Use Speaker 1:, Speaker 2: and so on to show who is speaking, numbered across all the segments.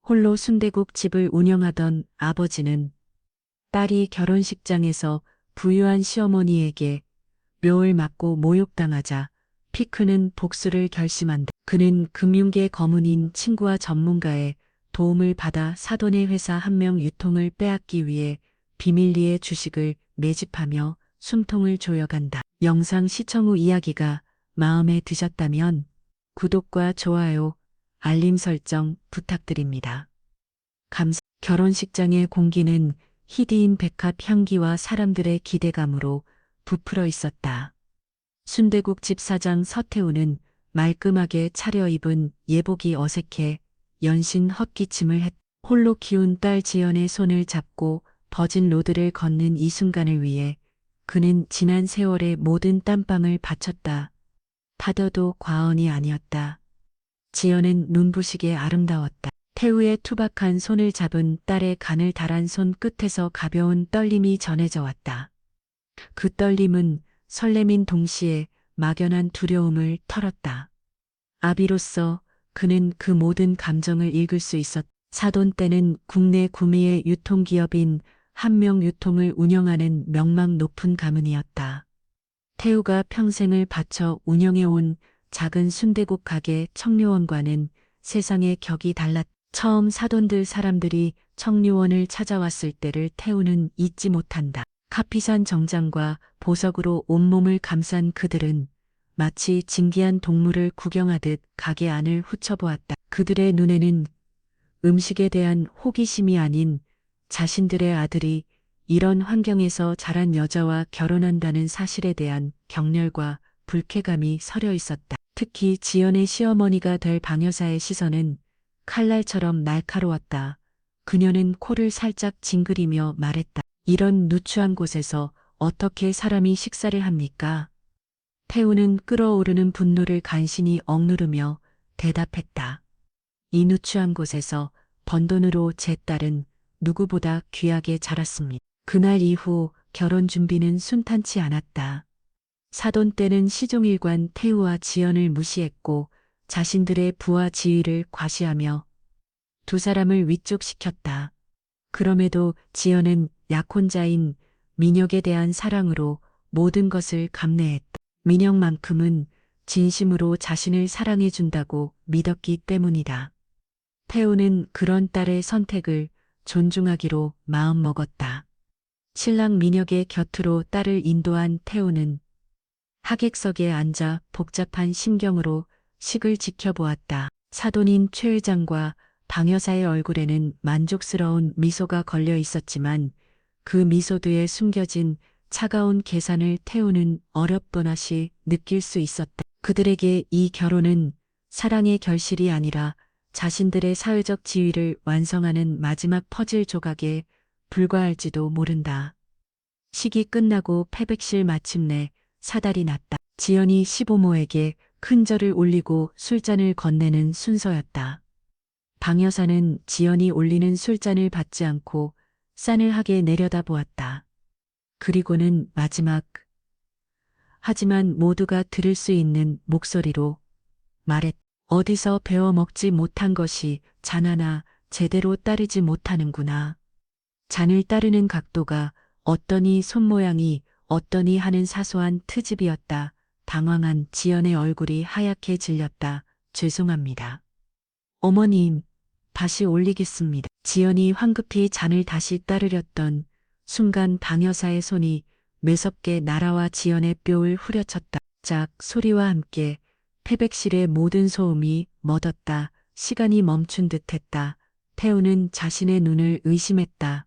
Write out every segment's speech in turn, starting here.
Speaker 1: 홀로 순대국 집을 운영하던 아버지는 딸이 결혼식장에서 부유한 시어머니에게 묘를 맞고 모욕당하자 피 크는 복수를 결심한다. 그는 금융계 거문인 친구와 전문가의 도움을 받아 사돈의 회사 한 명 유통을 빼앗기 위해 비밀리에 주식을 매집하며 숨통을 조여간다. 영상 시청 후 이야기가 마음에 드셨다면 구독과 좋아요, 알림 설정 부탁드립니다. 결혼식장의 공기는 희디인 백합 향기와 사람들의 기대감으로 부풀어 있었다. 순대국집 사장 서태우는 말끔하게 차려입은 예복이 어색해 연신 헛기침을 했다. 홀로 키운 딸 지연의 손을 잡고 버진 로드를 걷는 이 순간을 위해 그는 지난 세월의 모든 땀방을 바쳤다. 타더도 과언이 아니었다. 지연은 눈부시게 아름다웠다. 태우의 투박한 손을 잡은 딸의 가늘다란 손 끝에서 가벼운 떨림이 전해져 왔다. 그 떨림은 설렘인 동시에 막연한 두려움을 털었다. 아비로서 그는 그 모든 감정을 읽을 수 있었다. 사돈 때는 국내 구미의 유통기업인 한명유통을 운영하는 명망 높은 가문이었다. 태우가 평생을 바쳐 운영해온 작은 순대국 가게 청류원과는 세상의 격이 달랐다. 처음 사돈들 사람들이 청류원을 찾아왔을 때를 태우는 잊지 못한다. 카피산 정장과 보석으로 온몸을 감싼 그들은 마치 진기한 동물을 구경하듯 가게 안을 훑어보았다. 그들의 눈에는 음식에 대한 호기심이 아닌 자신들의 아들이 이런 환경에서 자란 여자와 결혼한다는 사실에 대한 격렬과 불쾌감이 서려 있었다. 특히 지연의 시어머니가 될 방여사의 시선은 칼날처럼 날카로웠다. 그녀는 코를 살짝 징그리며 말했다. 이런 누추한 곳에서 어떻게 사람이 식사를 합니까? 태우는 끓어오르는 분노를 간신히 억누르며 대답했다. 이 누추한 곳에서 번 돈으로 제 딸은 누구보다 귀하게 자랐습니다. 그날 이후 결혼 준비는 순탄치 않았다. 사돈 때는 시종일관 태우와 지연을 무시했고 자신들의 부와 지위를 과시하며 두 사람을 위축시켰다. 그럼에도 지연은 약혼자인 민혁에 대한 사랑으로 모든 것을 감내했다. 민혁만큼은 진심으로 자신을 사랑해준다고 믿었기 때문이다. 태우는 그런 딸의 선택을 존중하기로 마음먹었다. 신랑 민혁의 곁으로 딸을 인도한 태우는 하객석에 앉아 복잡한 심경으로 식을 지켜보았다. 사돈인 최 회장과 방 여사의 얼굴에는 만족스러운 미소가 걸려 있었지만 그 미소 뒤에 숨겨진 차가운 계산을 태우는 어렴도나시 느낄 수 있었다. 그들에게 이 결혼은 사랑의 결실이 아니라 자신들의 사회적 지위를 완성하는 마지막 퍼즐 조각에 불과할지도 모른다. 식이 끝나고 패백실 마침내 사달이 났다. 지연이 시부모에게 큰 절을 올리고 술잔을 건네는 순서였다. 방 여사는 지연이 올리는 술잔을 받지 않고 싸늘하게 내려다보았다. 그리고는 마지막 하지만 모두가 들을 수 있는 목소리로 말했다. 어디서 배워 먹지 못한 것이 잔 하나 제대로 따르지 못하는구나. 잔을 따르는 각도가 어떠니 손모양이 어떠니 하는 사소한 트집이었다. 당황한 지연의 얼굴이 하얗게 질렸다. 죄송합니다. 어머님, 다시 올리겠습니다. 지연이 황급히 잔을 다시 따르렸던 순간 방 여사의 손이 매섭게 날아와 지연의 뼈를 후려쳤다. 짝 소리와 함께 패백실의 모든 소음이 멎었다. 시간이 멈춘 듯했다. 태우는 자신의 눈을 의심했다.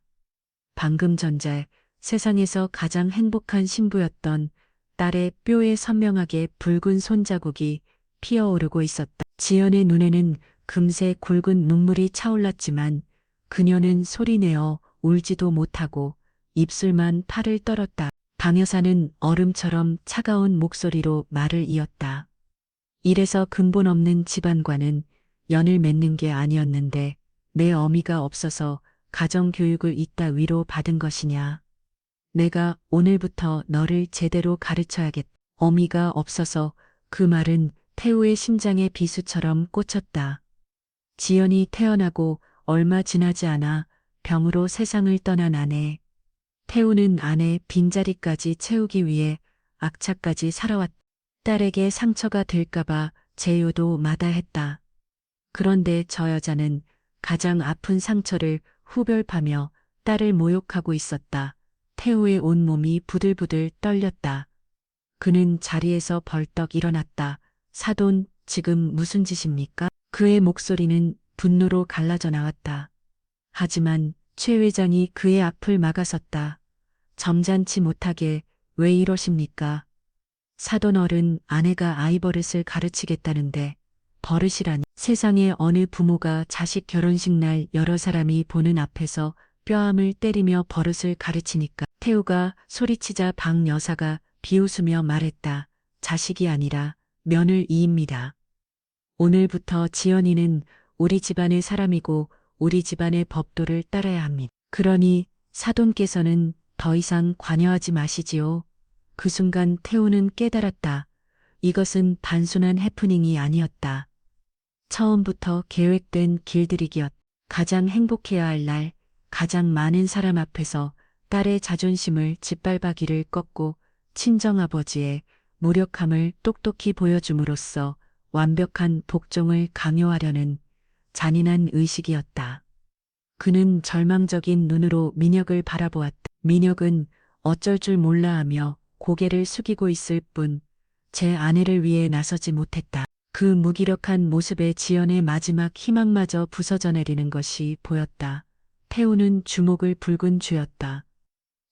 Speaker 1: 방금 전에 세상에서 가장 행복한 신부였던 딸의 뼈에 선명하게 붉은 손자국이 피어오르고 있었다. 지연의 눈에는 금세 굵은 눈물이 차올랐지만 그녀는 소리내어 울지도 못하고 입술만 팔을 떨었다. 방 여사는 얼음처럼 차가운 목소리로 말을 이었다. 이래서 근본 없는 집안과는 연을 맺는 게 아니었는데 내 어미가 없어서 가정교육을 이따위로 받은 것이냐. 내가 오늘부터 너를 제대로 가르쳐야겠다. 어미가 없어서 그 말은 태우의 심장에 비수처럼 꽂혔다. 지연이 태어나고 얼마 지나지 않아 병으로 세상을 떠난 아내. 태우는 아내 빈자리까지 채우기 위해 악착까지 살아왔다. 딸에게 상처가 될까봐 재유도 마다했다. 그런데 저 여자는 가장 아픈 상처를 후별파며 딸을 모욕하고 있었다. 태우의 온몸이 부들부들 떨렸다. 그는 자리에서 벌떡 일어났다. 사돈, 지금 무슨 짓입니까? 그의 목소리는 분노로 갈라져 나왔다. 하지만 최 회장이 그의 앞을 막아섰다. 점잖지 못하게 왜 이러십니까? 사돈 어른, 아내가 아이 버릇을 가르치겠다는데 버릇이라니. 세상에 어느 부모가 자식 결혼식 날 여러 사람이 보는 앞에서 뼈암을 때리며 버릇을 가르치니까. 태우가 소리치자 박 여사가 비웃으며 말했다. 자식이 아니라 며느리입니다. 오늘부터 지연이는 우리 집안의 사람이고 우리 집안의 법도를 따라야 합니다. 그러니 사돈께서는 더 이상 관여하지 마시지요. 그 순간 태우는 깨달았다. 이것은 단순한 해프닝이 아니었다. 처음부터 계획된 길들이기였다. 가장 행복해야 할 날, 가장 많은 사람 앞에서 딸의 자존심을 짓밟아기를 꺾고 친정아버지의 무력함을 똑똑히 보여줌으로써 완벽한 복종을 강요하려는 잔인한 의식이었다. 그는 절망적인 눈으로 민혁을 바라보았다. 민혁은 어쩔 줄 몰라 하며 고개를 숙이고 있을 뿐 제 아내를 위해 나서지 못했다. 그 무기력한 모습에 지연의 마지막 희망마저 부서져 내리는 것이 보였다. 태우는 주목을 붉은 쥐었다.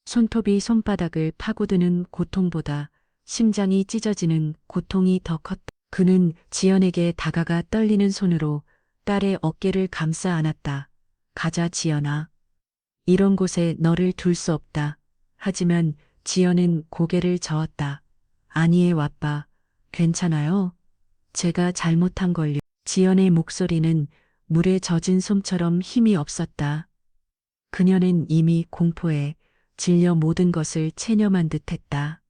Speaker 1: 손톱이 손바닥을 파고드는 고통보다 심장이 찢어지는 고통이 더 컸다. 그는 지연에게 다가가 떨리는 손으로 딸의 어깨를 감싸 안았다. 가자 지연아. 이런 곳에 너를 둘 수 없다. 하지만 지연은 고개를 저었다. 아니에 와빠. 괜찮아요? 제가 잘못한 걸요. 지연의 목소리는 물에 젖은 솜처럼 힘이 없었다. 그녀는 이미 공포에 질려 모든 것을 체념한 듯했다.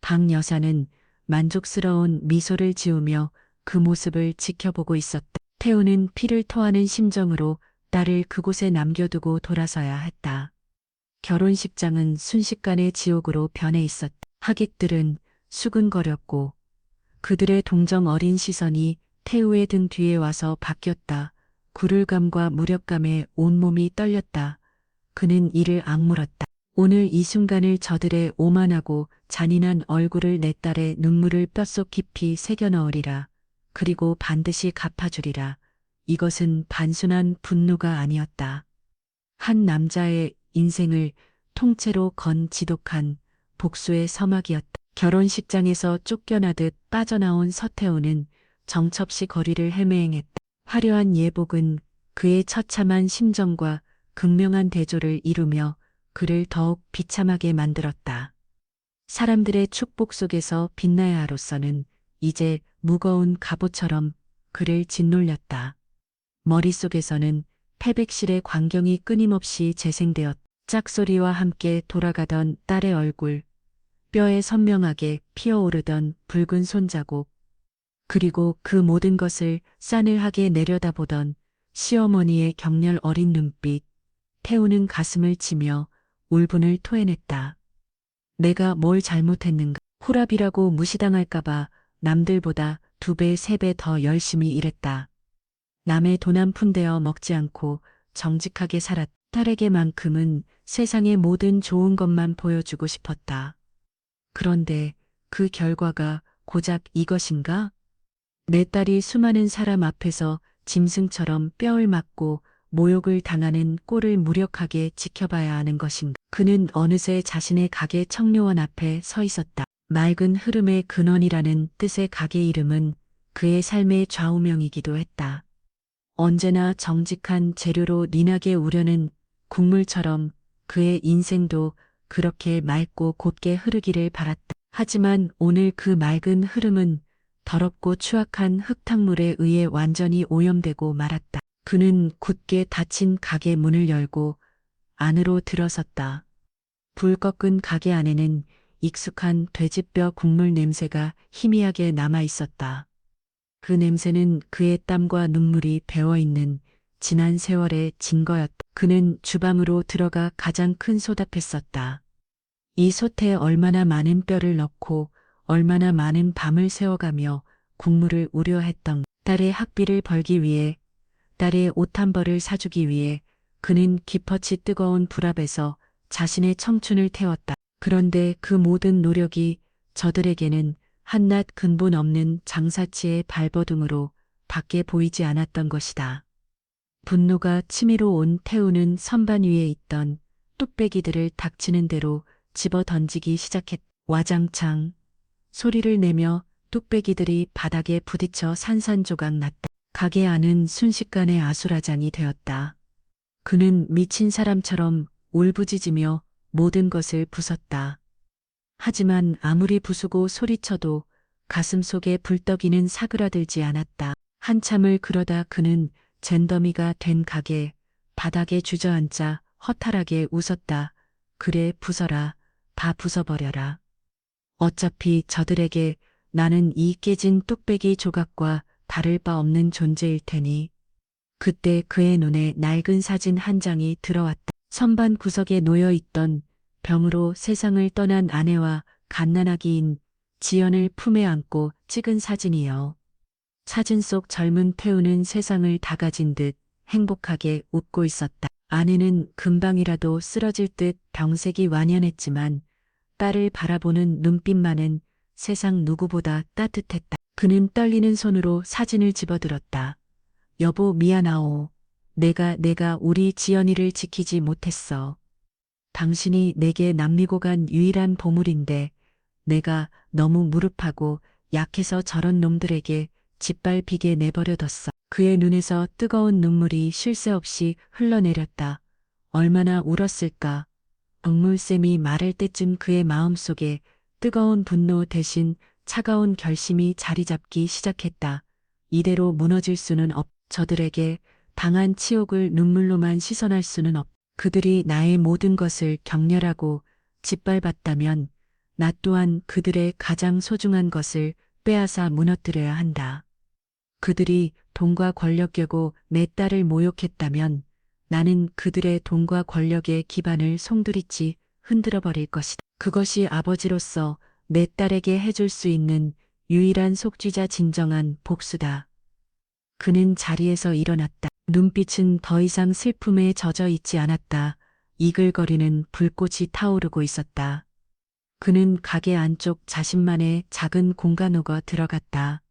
Speaker 1: 박 여사는 만족스러운 미소를 지으며 그 모습을 지켜보고 있었다. 태우는 피를 토하는 심정으로 딸을 그곳에 남겨두고 돌아서야 했다. 결혼식장은 순식간에 지옥으로 변해 있었다. 하객들은 수근거렸고 그들의 동정 어린 시선이 태우의 등 뒤에 와서 바뀌었다. 굴울감과 무력감에 온몸이 떨렸다. 그는 이를 악물었다. 오늘 이 순간을 저들의 오만하고 잔인한 얼굴을 내 딸의 눈물을 뼛속 깊이 새겨 넣으리라. 그리고 반드시 갚아주리라. 이것은 단순한 분노가 아니었다. 한 남자의 인생을 통째로 건 지독한 복수의 서막이었다. 결혼식장에서 쫓겨나듯 빠져나온 서태우는 정첩시 거리를 헤매행했다. 화려한 예복은 그의 처참한 심정과 극명한 대조를 이루며 그를 더욱 비참하게 만들었다. 사람들의 축복 속에서 빛나야 하로서는 이제 무거운 갑옷처럼 그를 짓눌렸다. 머릿속에서는 패백실의 광경이 끊임없이 재생되었다. 짝소리와 함께 돌아가던 딸의 얼굴, 뼈에 선명하게 피어오르던 붉은 손자국, 그리고 그 모든 것을 싸늘하게 내려다보던 시어머니의 격렬 어린 눈빛. 태우는 가슴을 치며 울분을 토해냈다. 내가 뭘 잘못했는가? 호랍이라고 무시당할까봐 남들보다 2배, 3배 더 열심히 일했다. 남의 돈 한 푼 대어 먹지 않고 정직하게 살았다. 딸에게만큼은 세상의 모든 좋은 것만 보여주고 싶었다. 그런데 그 결과가 고작 이것인가? 내 딸이 수많은 사람 앞에서 짐승처럼 뼈를 맞고 모욕을 당하는 꼴을 무력하게 지켜봐야 하는 것인가? 그는 어느새 자신의 가게 청료원 앞에 서 있었다. 맑은 흐름의 근원이라는 뜻의 가게 이름은 그의 삶의 좌우명이기도 했다. 언제나 정직한 재료로 린하게 우려는 국물처럼 그의 인생도 그렇게 맑고 곱게 흐르기를 바랐다. 하지만 오늘 그 맑은 흐름은 더럽고 추악한 흙탕물에 의해 완전히 오염되고 말았다. 그는 굳게 닫힌 가게 문을 열고 안으로 들어섰다. 불 꺾은 가게 안에는 익숙한 돼지뼈 국물 냄새가 희미하게 남아 있었다. 그 냄새는 그의 땀과 눈물이 배어있는 지난 세월의 증거였다. 그는 주방으로 들어가 가장 큰 소답했었다. 이 솥에 얼마나 많은 뼈를 넣고 얼마나 많은 밤을 새워가며 국물을 우려했던 딸의 학비를 벌기 위해, 딸의 옷 한 벌을 사주기 위해 그는 깊어치 뜨거운 불 앞에서 자신의 청춘을 태웠다. 그런데 그 모든 노력이 저들에게는 한낱 근본 없는 장사치의 발버둥으로 밖에 보이지 않았던 것이다. 분노가 치밀어 온 태우는 선반 위에 있던 뚝배기들을 닥치는 대로 집어 던지기 시작했다. 와장창 소리를 내며 뚝배기들이 바닥에 부딪혀 산산조각 났다. 가게 안은 순식간에 아수라장이 되었다. 그는 미친 사람처럼 울부짖으며 모든 것을 부쉈다. 하지만 아무리 부수고 소리쳐도 가슴 속에 불떡이는 사그라들지 않았다. 한참을 그러다 그는 젠더미가 된 가게 바닥에 주저앉아 허탈하게 웃었다. 그래, 부숴라. 다 부숴버려라. 어차피 저들에게 나는 이 깨진 뚝배기 조각과 다를 바 없는 존재일 테니. 그때 그의 눈에 낡은 사진 한 장이 들어왔다. 선반 구석에 놓여 있던 병으로 세상을 떠난 아내와 갓난아기인 지연을 품에 안고 찍은 사진이요. 사진 속 젊은 태우는 세상을 다 가진 듯 행복하게 웃고 있었다. 아내는 금방이라도 쓰러질 듯 병색이 완연했지만 딸을 바라보는 눈빛만은 세상 누구보다 따뜻했다. 그는 떨리는 손으로 사진을 집어들었다. 여보, 미안하오. 내가 우리 지연이를 지키지 못했어. 당신이 내게 남기고 간 유일한 보물인데 내가 너무 무릎하고 약해서 저런 놈들에게 짓밟히게 내버려뒀어. 그의 눈에서 뜨거운 눈물이 쉴 새 없이 흘러내렸다. 얼마나 울었을까. 억물샘이 마를 때쯤 그의 마음속에 뜨거운 분노 대신 차가운 결심이 자리 잡기 시작했다. 이대로 무너질 수는 없. 저들에게 당한 치욕을 눈물로만 씻어낼 수는 없. 그들이 나의 모든 것을 격렬하고 짓밟았다면 나 또한 그들의 가장 소중한 것을 빼앗아 무너뜨려야 한다. 그들이 돈과 권력계고 내 딸을 모욕했다면 나는 그들의 돈과 권력의 기반을 송두리째 흔들어버릴 것이다. 그것이 아버지로서 내 딸에게 해줄 수 있는 유일한 속죄자 진정한 복수다. 그는 자리에서 일어났다. 눈빛은 더 이상 슬픔에 젖어 있지 않았다. 이글거리는 불꽃이 타오르고 있었다. 그는 가게 안쪽 자신만의 작은 공간으로 들어갔다.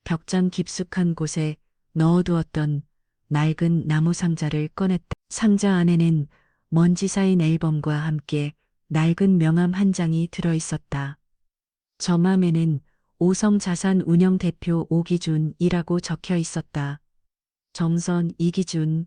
Speaker 1: 벽장 깊숙한 곳에 넣어두었던 낡은 나무 상자를 꺼냈다. 상자 안에는 먼지 쌓인 앨범과 함께 낡은 명함 한 장이 들어있었다. 저맘에는 오성자산 운영 대표 오기준이라고 적혀 있었다. 정선 이기준.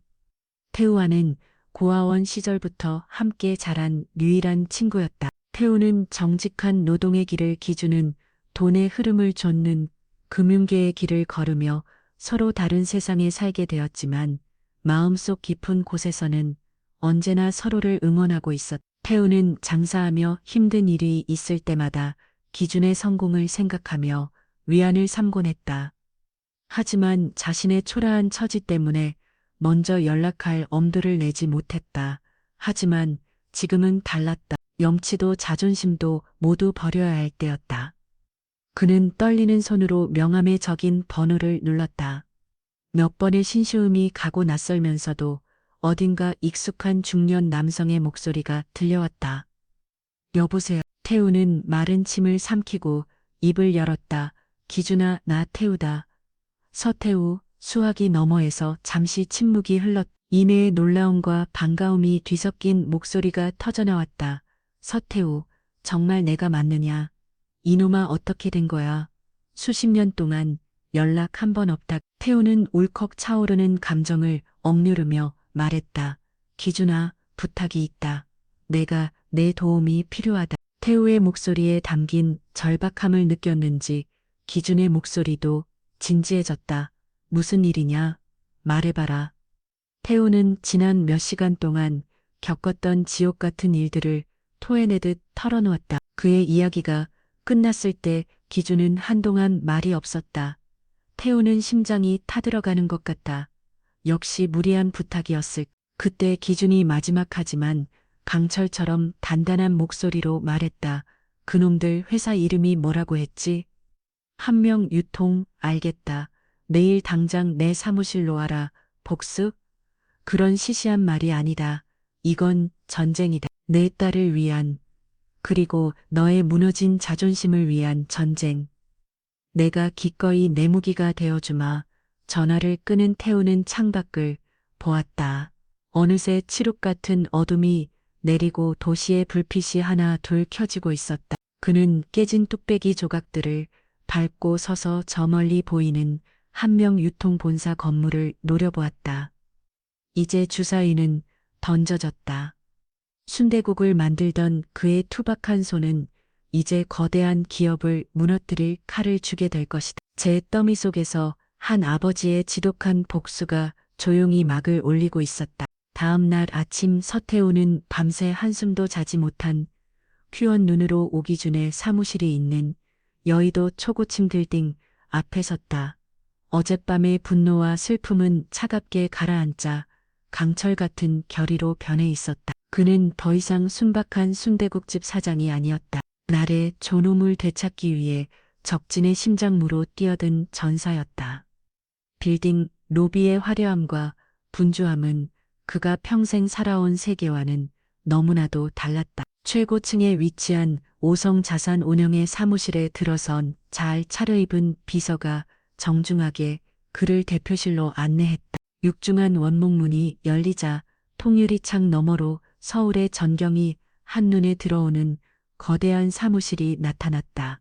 Speaker 1: 태우와는 고아원 시절부터 함께 자란 유일한 친구였다. 태우는 정직한 노동의 길을 기준은 돈의 흐름을 좇는 금융계의 길을 걸으며 서로 다른 세상에 살게 되었지만 마음속 깊은 곳에서는 언제나 서로를 응원하고 있었다. 태우는 장사하며 힘든 일이 있을 때마다 기준의 성공을 생각하며 위안을 삼곤 했다. 하지만 자신의 초라한 처지 때문에 먼저 연락할 엄두를 내지 못했다. 하지만 지금은 달랐다. 염치도 자존심도 모두 버려야 할 때였다. 그는 떨리는 손으로 명함에 적인 번호를 눌렀다. 몇 번의 신시음이 가고 낯설면서도 어딘가 익숙한 중년 남성의 목소리가 들려왔다. 여보세요. 태우는 마른 침을 삼키고 입을 열었다. 기준아, 나 태우다. 서태우. 수화기 너머에서 잠시 침묵이 흘렀다. 이내의 놀라움과 반가움이 뒤섞인 목소리가 터져나왔다. 서태우, 정말 내가 맞느냐? 이놈아, 어떻게 된 거야? 수십 년 동안 연락 한 번 없다. 태우는 울컥 차오르는 감정을 억누르며 말했다. 기준아, 부탁이 있다. 내 도움이 필요하다. 태우의 목소리에 담긴 절박함을 느꼈는지 기준의 목소리도 진지해졌다. 무슨 일이냐? 말해봐라. 태우는 지난 몇 시간 동안 겪었던 지옥 같은 일들을 토해내듯 털어놓았다. 그의 이야기가 끝났을 때 기준은 한동안 말이 없었다. 태우는 심장이 타들어가는 것 같다. 역시 무리한 부탁이었을. 그때 기준이 마지막하지만 강철처럼 단단한 목소리로 말했다. 그놈들 회사 이름이 뭐라고 했지? 한명 유통, 알겠다. 내일 당장 내 사무실로 와라. 복수? 그런 시시한 말이 아니다. 이건 전쟁이다. 내 딸을 위한, 그리고 너의 무너진 자존심을 위한 전쟁. 내가 기꺼이 내 무기가 되어주마. 전화를 끄는 태우는 창밖을 보았다. 어느새 칠흑 같은 어둠이 내리고 도시의 불빛이 하나 둘 켜지고 있었다. 그는 깨진 뚝배기 조각들을 밟고 서서 저 멀리 보이는 한명 유통본사 건물을 노려보았다. 이제 주사위는 던져졌다. 순대국을 만들던 그의 투박한 손은 이제 거대한 기업을 무너뜨릴 칼을 쥐게 될 것이다. 제 더미 속에서 한 아버지의 지독한 복수가 조용히 막을 올리고 있었다. 다음 날 아침 서태우는 밤새 한숨도 자지 못한 퀴원 눈으로 오기준의 사무실이 있는 여의도 초고층 빌딩 앞에 섰다. 어젯밤의 분노와 슬픔은 차갑게 가라앉자 강철 같은 결의로 변해 있었다. 그는 더 이상 순박한 순대국집 사장이 아니었다. 날의 존엄을 되찾기 위해 적진의 심장무로 뛰어든 전사였다. 빌딩 로비의 화려함과 분주함은 그가 평생 살아온 세계와는 너무나도 달랐다. 최고층에 위치한 5성 자산 운영의 사무실에 들어선 잘 차려입은 비서가 정중하게 그를 대표실로 안내했다. 육중한 원목문이 열리자 통유리 창 너머로 서울의 전경이 한눈에 들어오는 거대한 사무실이 나타났다.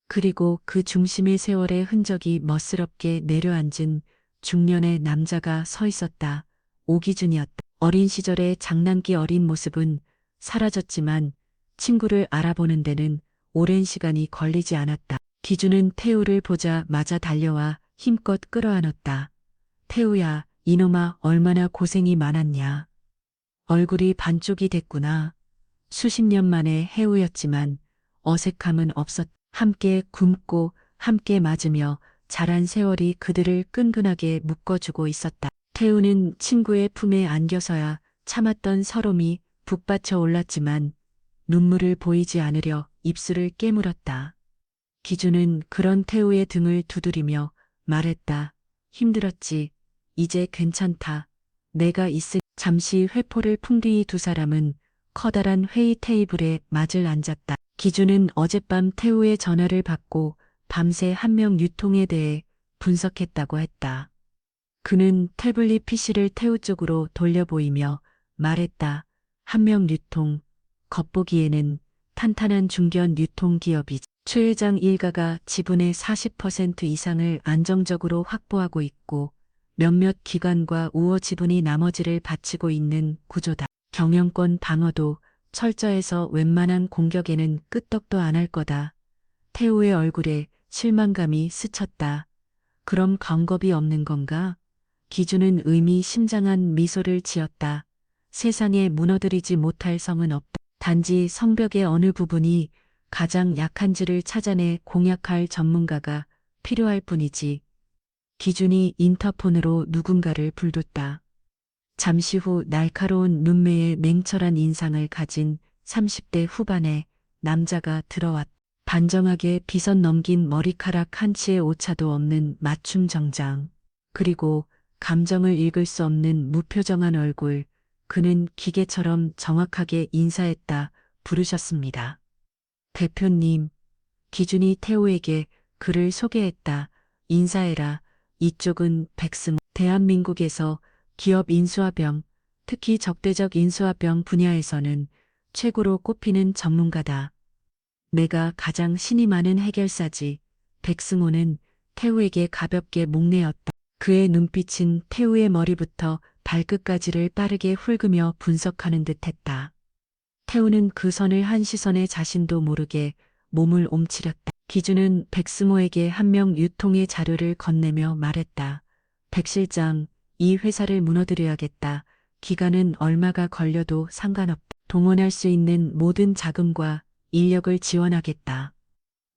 Speaker 1: 그리고 그 중심에 세월의 흔적이 멋스럽게 내려앉은 중년의 남자가 서 있었다. 오기준이었다. 어린 시절의 장난기 어린 모습은 사라졌지만 친구를 알아보는 데는 오랜 시간이 걸리지 않았다. 기준은 태우를 보자마자 달려와 힘껏 끌어안았다. 태우야, 이놈아 얼마나 고생이 많았냐. 얼굴이 반쪽이 됐구나. 수십 년 만에 해우였지만 어색함은 없었다. 함께 굶고 함께 맞으며 자란 세월이 그들을 끈끈하게 묶어주고 있었다. 태우는 친구의 품에 안겨서야 참았던 서름이 북받쳐 올랐지만 눈물을 보이지 않으려 입술을 깨물었다. 기준은 그런 태우의 등을 두드리며 말했다. 힘들었지. 이제 괜찮다. 내가 있을. 잠시 회포를 푼 뒤 두 사람은 커다란 회의 테이블에 마주 앉았다. 기준은 어젯밤 태우의 전화를 받고 밤새 한명 유통에 대해 분석했다고 했다. 그는 태블릿 PC를 태우 쪽으로 돌려 보이며 말했다. 한명 유통, 겉보기에는 탄탄한 중견 유통기업이지. 최 회장 일가가 지분의 40% 이상을 안정적으로 확보하고 있고 몇몇 기관과 우호 지분이 나머지를 바치고 있는 구조다. 경영권 방어도 철저해서 웬만한 공격에는 끄떡도 안 할 거다. 태우의 얼굴에 실망감이 스쳤다. 그럼 방법이 없는 건가? 기준은 의미심장한 미소를 지었다. 세상에 무너뜨리지 못할 성은 없다. 단지 성벽의 어느 부분이 가장 약한지를 찾아내 공략할 전문가가 필요할 뿐이지. 기준이 인터폰으로 누군가를 불렀다. 잠시 후 날카로운 눈매에 맹철한 인상을 가진 30대 후반의 남자가 들어왔다. 반정하게 빗선 넘긴 머리카락 한 치의 오차도 없는 맞춤 정장. 그리고 감정을 읽을 수 없는 무표정한 얼굴. 그는 기계처럼 정확하게 인사했다. 부르셨습니다. 대표님. 기준이 태우에게 그를 소개했다. 인사해라. 이쪽은 백승호. 대한민국에서 기업 인수합병, 특히 적대적 인수합병 분야에서는 최고로 꼽히는 전문가다. 내가 가장 신이 많은 해결사지. 백승호는 태우에게 가볍게 목례었다. 그의 눈빛은 태우의 머리부터 발끝까지를 빠르게 훑으며 분석하는 듯했다. 태우는 그 선을 한 시선에 자신도 모르게 몸을 옴츠렸다. 기준은 백승호에게 한명 유통의 자료를 건네며 말했다. 백 실장, 이 회사를 무너뜨려야겠다. 기간은 얼마가 걸려도 상관없다. 동원할 수 있는 모든 자금과 인력을 지원하겠다.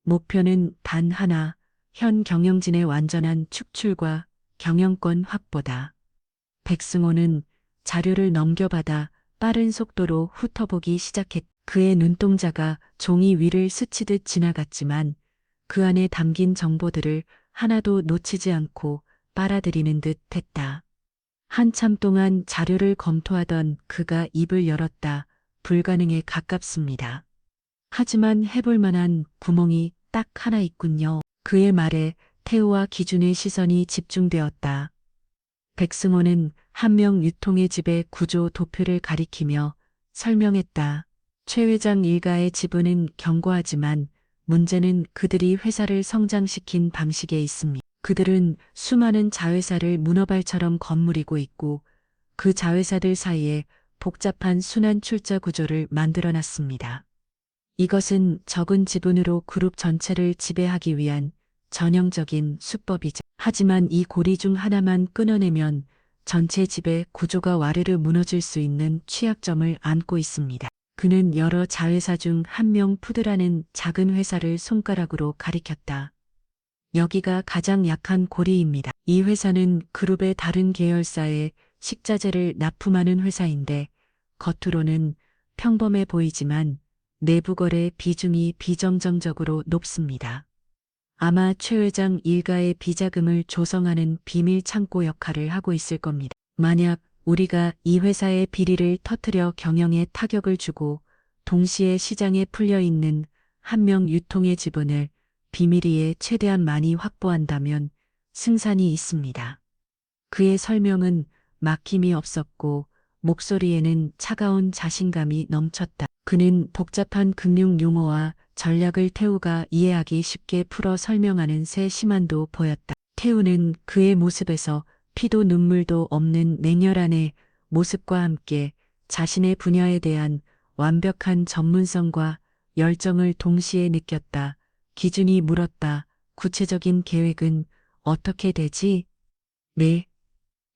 Speaker 1: 목표는 단 하나, 현 경영진의 완전한 축출과 경영권 확보다. 백승호는 자료를 넘겨받아 빠른 속도로 훑어보기 시작했다. 그의 눈동자가 종이 위를 스치듯 지나갔지만 그 안에 담긴 정보들을 하나도 놓치지 않고 빨아들이는 듯 했다. 한참 동안 자료를 검토하던 그가 입을 열었다. 불가능에 가깝습니다. 하지만 해볼 만한 구멍이 딱 하나 있군요. 그의 말에 태우와 기준의 시선이 집중되었다. 백승호는 한명 유통의 집의 구조 도표를 가리키며 설명했다. 최 회장 일가의 지분은 견고하지만 문제는 그들이 회사를 성장시킨 방식에 있습니다. 그들은 수많은 자회사를 문어발처럼 건물이고 있고 그 자회사들 사이에 복잡한 순환 출자 구조를 만들어 놨습니다. 이것은 적은 지분으로 그룹 전체를 지배하기 위한 전형적인 수법이죠. 하지만 이 고리 중 하나만 끊어내면 전체 지배 구조가 와르르 무너질 수 있는 취약점을 안고 있습니다. 그는 여러 자회사 중 한명 푸드라는 작은 회사를 손가락으로 가리켰다. 여기가 가장 약한 고리입니다. 이 회사는 그룹의 다른 계열사에 식자재를 납품하는 회사인데 겉으로는 평범해 보이지만 내부 거래 비중이 비정정적으로 높습니다. 아마 최 회장 일가의 비자금을 조성하는 비밀 창고 역할을 하고 있을 겁니다. 만약 우리가 이 회사의 비리를 터뜨려 경영에 타격을 주고 동시에 시장에 풀려 있는 한명 유통의 지분을 비밀리에 최대한 많이 확보한다면 승산이 있습니다. 그의 설명은 막힘이 없었고 목소리에는 차가운 자신감이 넘쳤다. 그는 복잡한 금융 용어와 전략을 태우가 이해하기 쉽게 풀어 설명하는 새 시만도 보였다. 태우는 그의 모습에서 피도 눈물도 없는 맹렬한의 모습과 함께 자신의 분야에 대한 완벽한 전문성과 열정을 동시에 느꼈다. 기준이 물었다. 구체적인 계획은 어떻게 되지? 네.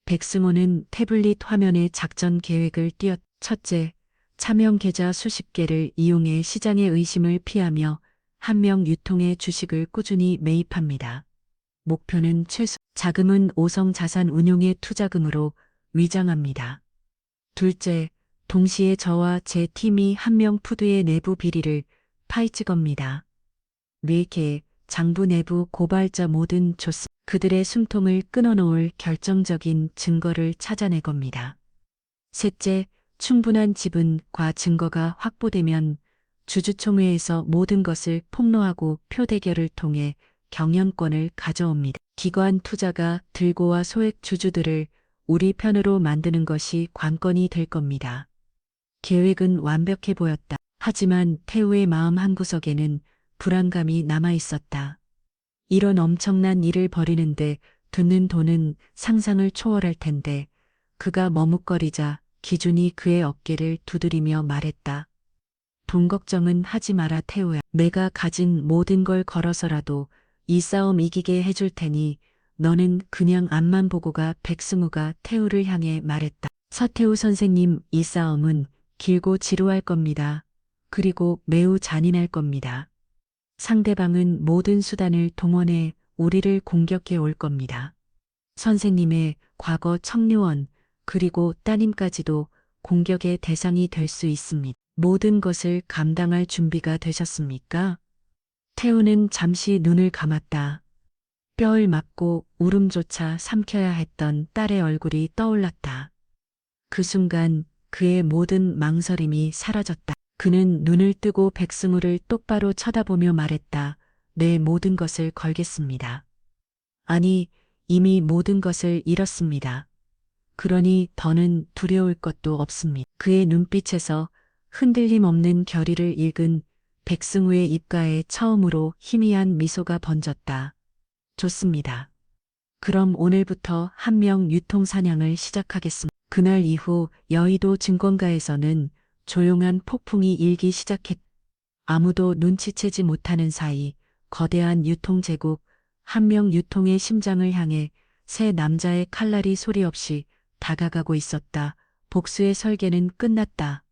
Speaker 1: 백승호는 태블릿 화면에 작전 계획을 띄웠다. 첫째, 차명 계좌 수십 개를 이용해 시장의 의심을 피하며 한명 유통의 주식을 꾸준히 매입합니다. 목표는 최소, 자금은 오성 자산 운용의 투자금으로 위장합니다. 둘째, 동시에 저와 제 팀이 한명 푸드의 내부 비리를 파헤치 겁니다. 뇌계, 장부 내부 고발자 모든 조스, 그들의 숨통을 끊어놓을 결정적인 증거를 찾아내 겁니다. 셋째, 충분한 지분과 증거가 확보되면 주주총회에서 모든 것을 폭로하고 표대결을 통해 경영권을 가져옵니다. 기관 투자가 들고와 소액 주주들을 우리 편으로 만드는 것이 관건이 될 겁니다. 계획은 완벽해 보였다. 하지만 태우의 마음 한구석에는 불안감이 남아 있었다. 이런 엄청난 일을 벌이는데 드는 돈은 상상을 초월할 텐데 그가 머뭇거리자 기준이 그의 어깨를 두드리며 말했다. 돈 걱정은 하지 마라 태우야. 내가 가진 모든 걸 걸어서라도 이 싸움 이기게 해줄 테니 너는 그냥 앞만 보고 가. 백승우가 태우를 향해 말했다. 서태우 선생님, 이 싸움은 길고 지루할 겁니다. 그리고 매우 잔인할 겁니다. 상대방은 모든 수단을 동원해 우리를 공격해 올 겁니다. 선생님의 과거 청류원 그리고 따님까지도 공격의 대상이 될 수 있습니다. 모든 것을 감당할 준비가 되셨습니까? 태우는 잠시 눈을 감았다. 뼈를 맞고 울음조차 삼켜야 했던 딸의 얼굴이 떠올랐다. 그 순간 그의 모든 망설임이 사라졌다. 그는 눈을 뜨고 백승우를 똑바로 쳐다보며 말했다. 내 모든 것을 걸겠습니다. 아니, 이미 모든 것을 잃었습니다. 그러니 더는 두려울 것도 없습니다. 그의 눈빛에서 흔들림 없는 결의를 읽은 백승우의 입가에 처음으로 희미한 미소가 번졌다. 좋습니다. 그럼 오늘부터 한명 유통 사냥을 시작하겠습니다. 그날 이후 여의도 증권가에서는 조용한 폭풍이 일기 시작했다. 아무도 눈치채지 못하는 사이 거대한 유통제국 한명 유통의 심장을 향해 새 남자의 칼날이 소리 없이 다가가고 있었다. 복수의 설계는 끝났다.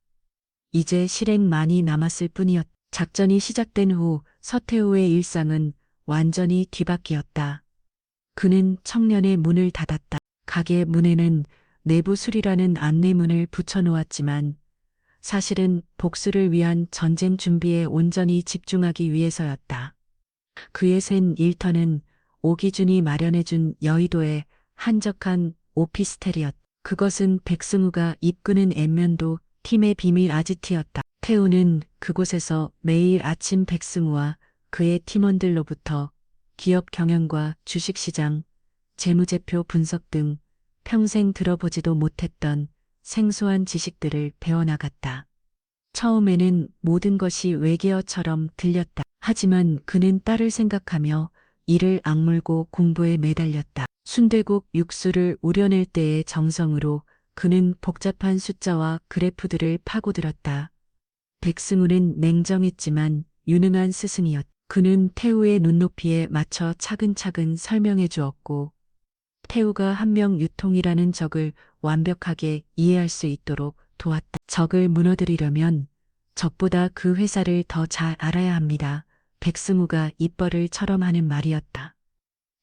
Speaker 1: 이제 실행만이 남았을 뿐이었다. 작전이 시작된 후 서태후의 일상은 완전히 뒤바뀌었다. 그는 청년의 문을 닫았다. 가게 문에는 내부 수리라는 안내문을 붙여놓았지만 사실은 복수를 위한 전쟁 준비에 온전히 집중하기 위해서였다. 그의 센 일터는 오기준이 마련해준 여의도의 한적한 오피스텔이었다. 그것은 백승우가 이끄는 엠면도 팀의 비밀 아지트였다. 태우는 그곳에서 매일 아침 백승우와 그의 팀원들로부터 기업 경영과 주식시장, 재무제표 분석 등 평생 들어보지도 못했던 생소한 지식들을 배워나갔다. 처음에는 모든 것이 외계어처럼 들렸다. 하지만 그는 딸을 생각하며 이를 악물고 공부에 매달렸다. 순대국 육수를 우려낼 때의 정성으로 그는 복잡한 숫자와 그래프들을 파고들었다. 백승우는 냉정했지만 유능한 스승이었다. 그는 태우의 눈높이에 맞춰 차근차근 설명해 주었고 태우가 한명 유통이라는 적을 완벽하게 이해할 수 있도록 도왔다. 적을 무너뜨리려면 적보다 그 회사를 더 잘 알아야 합니다. 백승우가 입버릇처럼 하는 말이었다.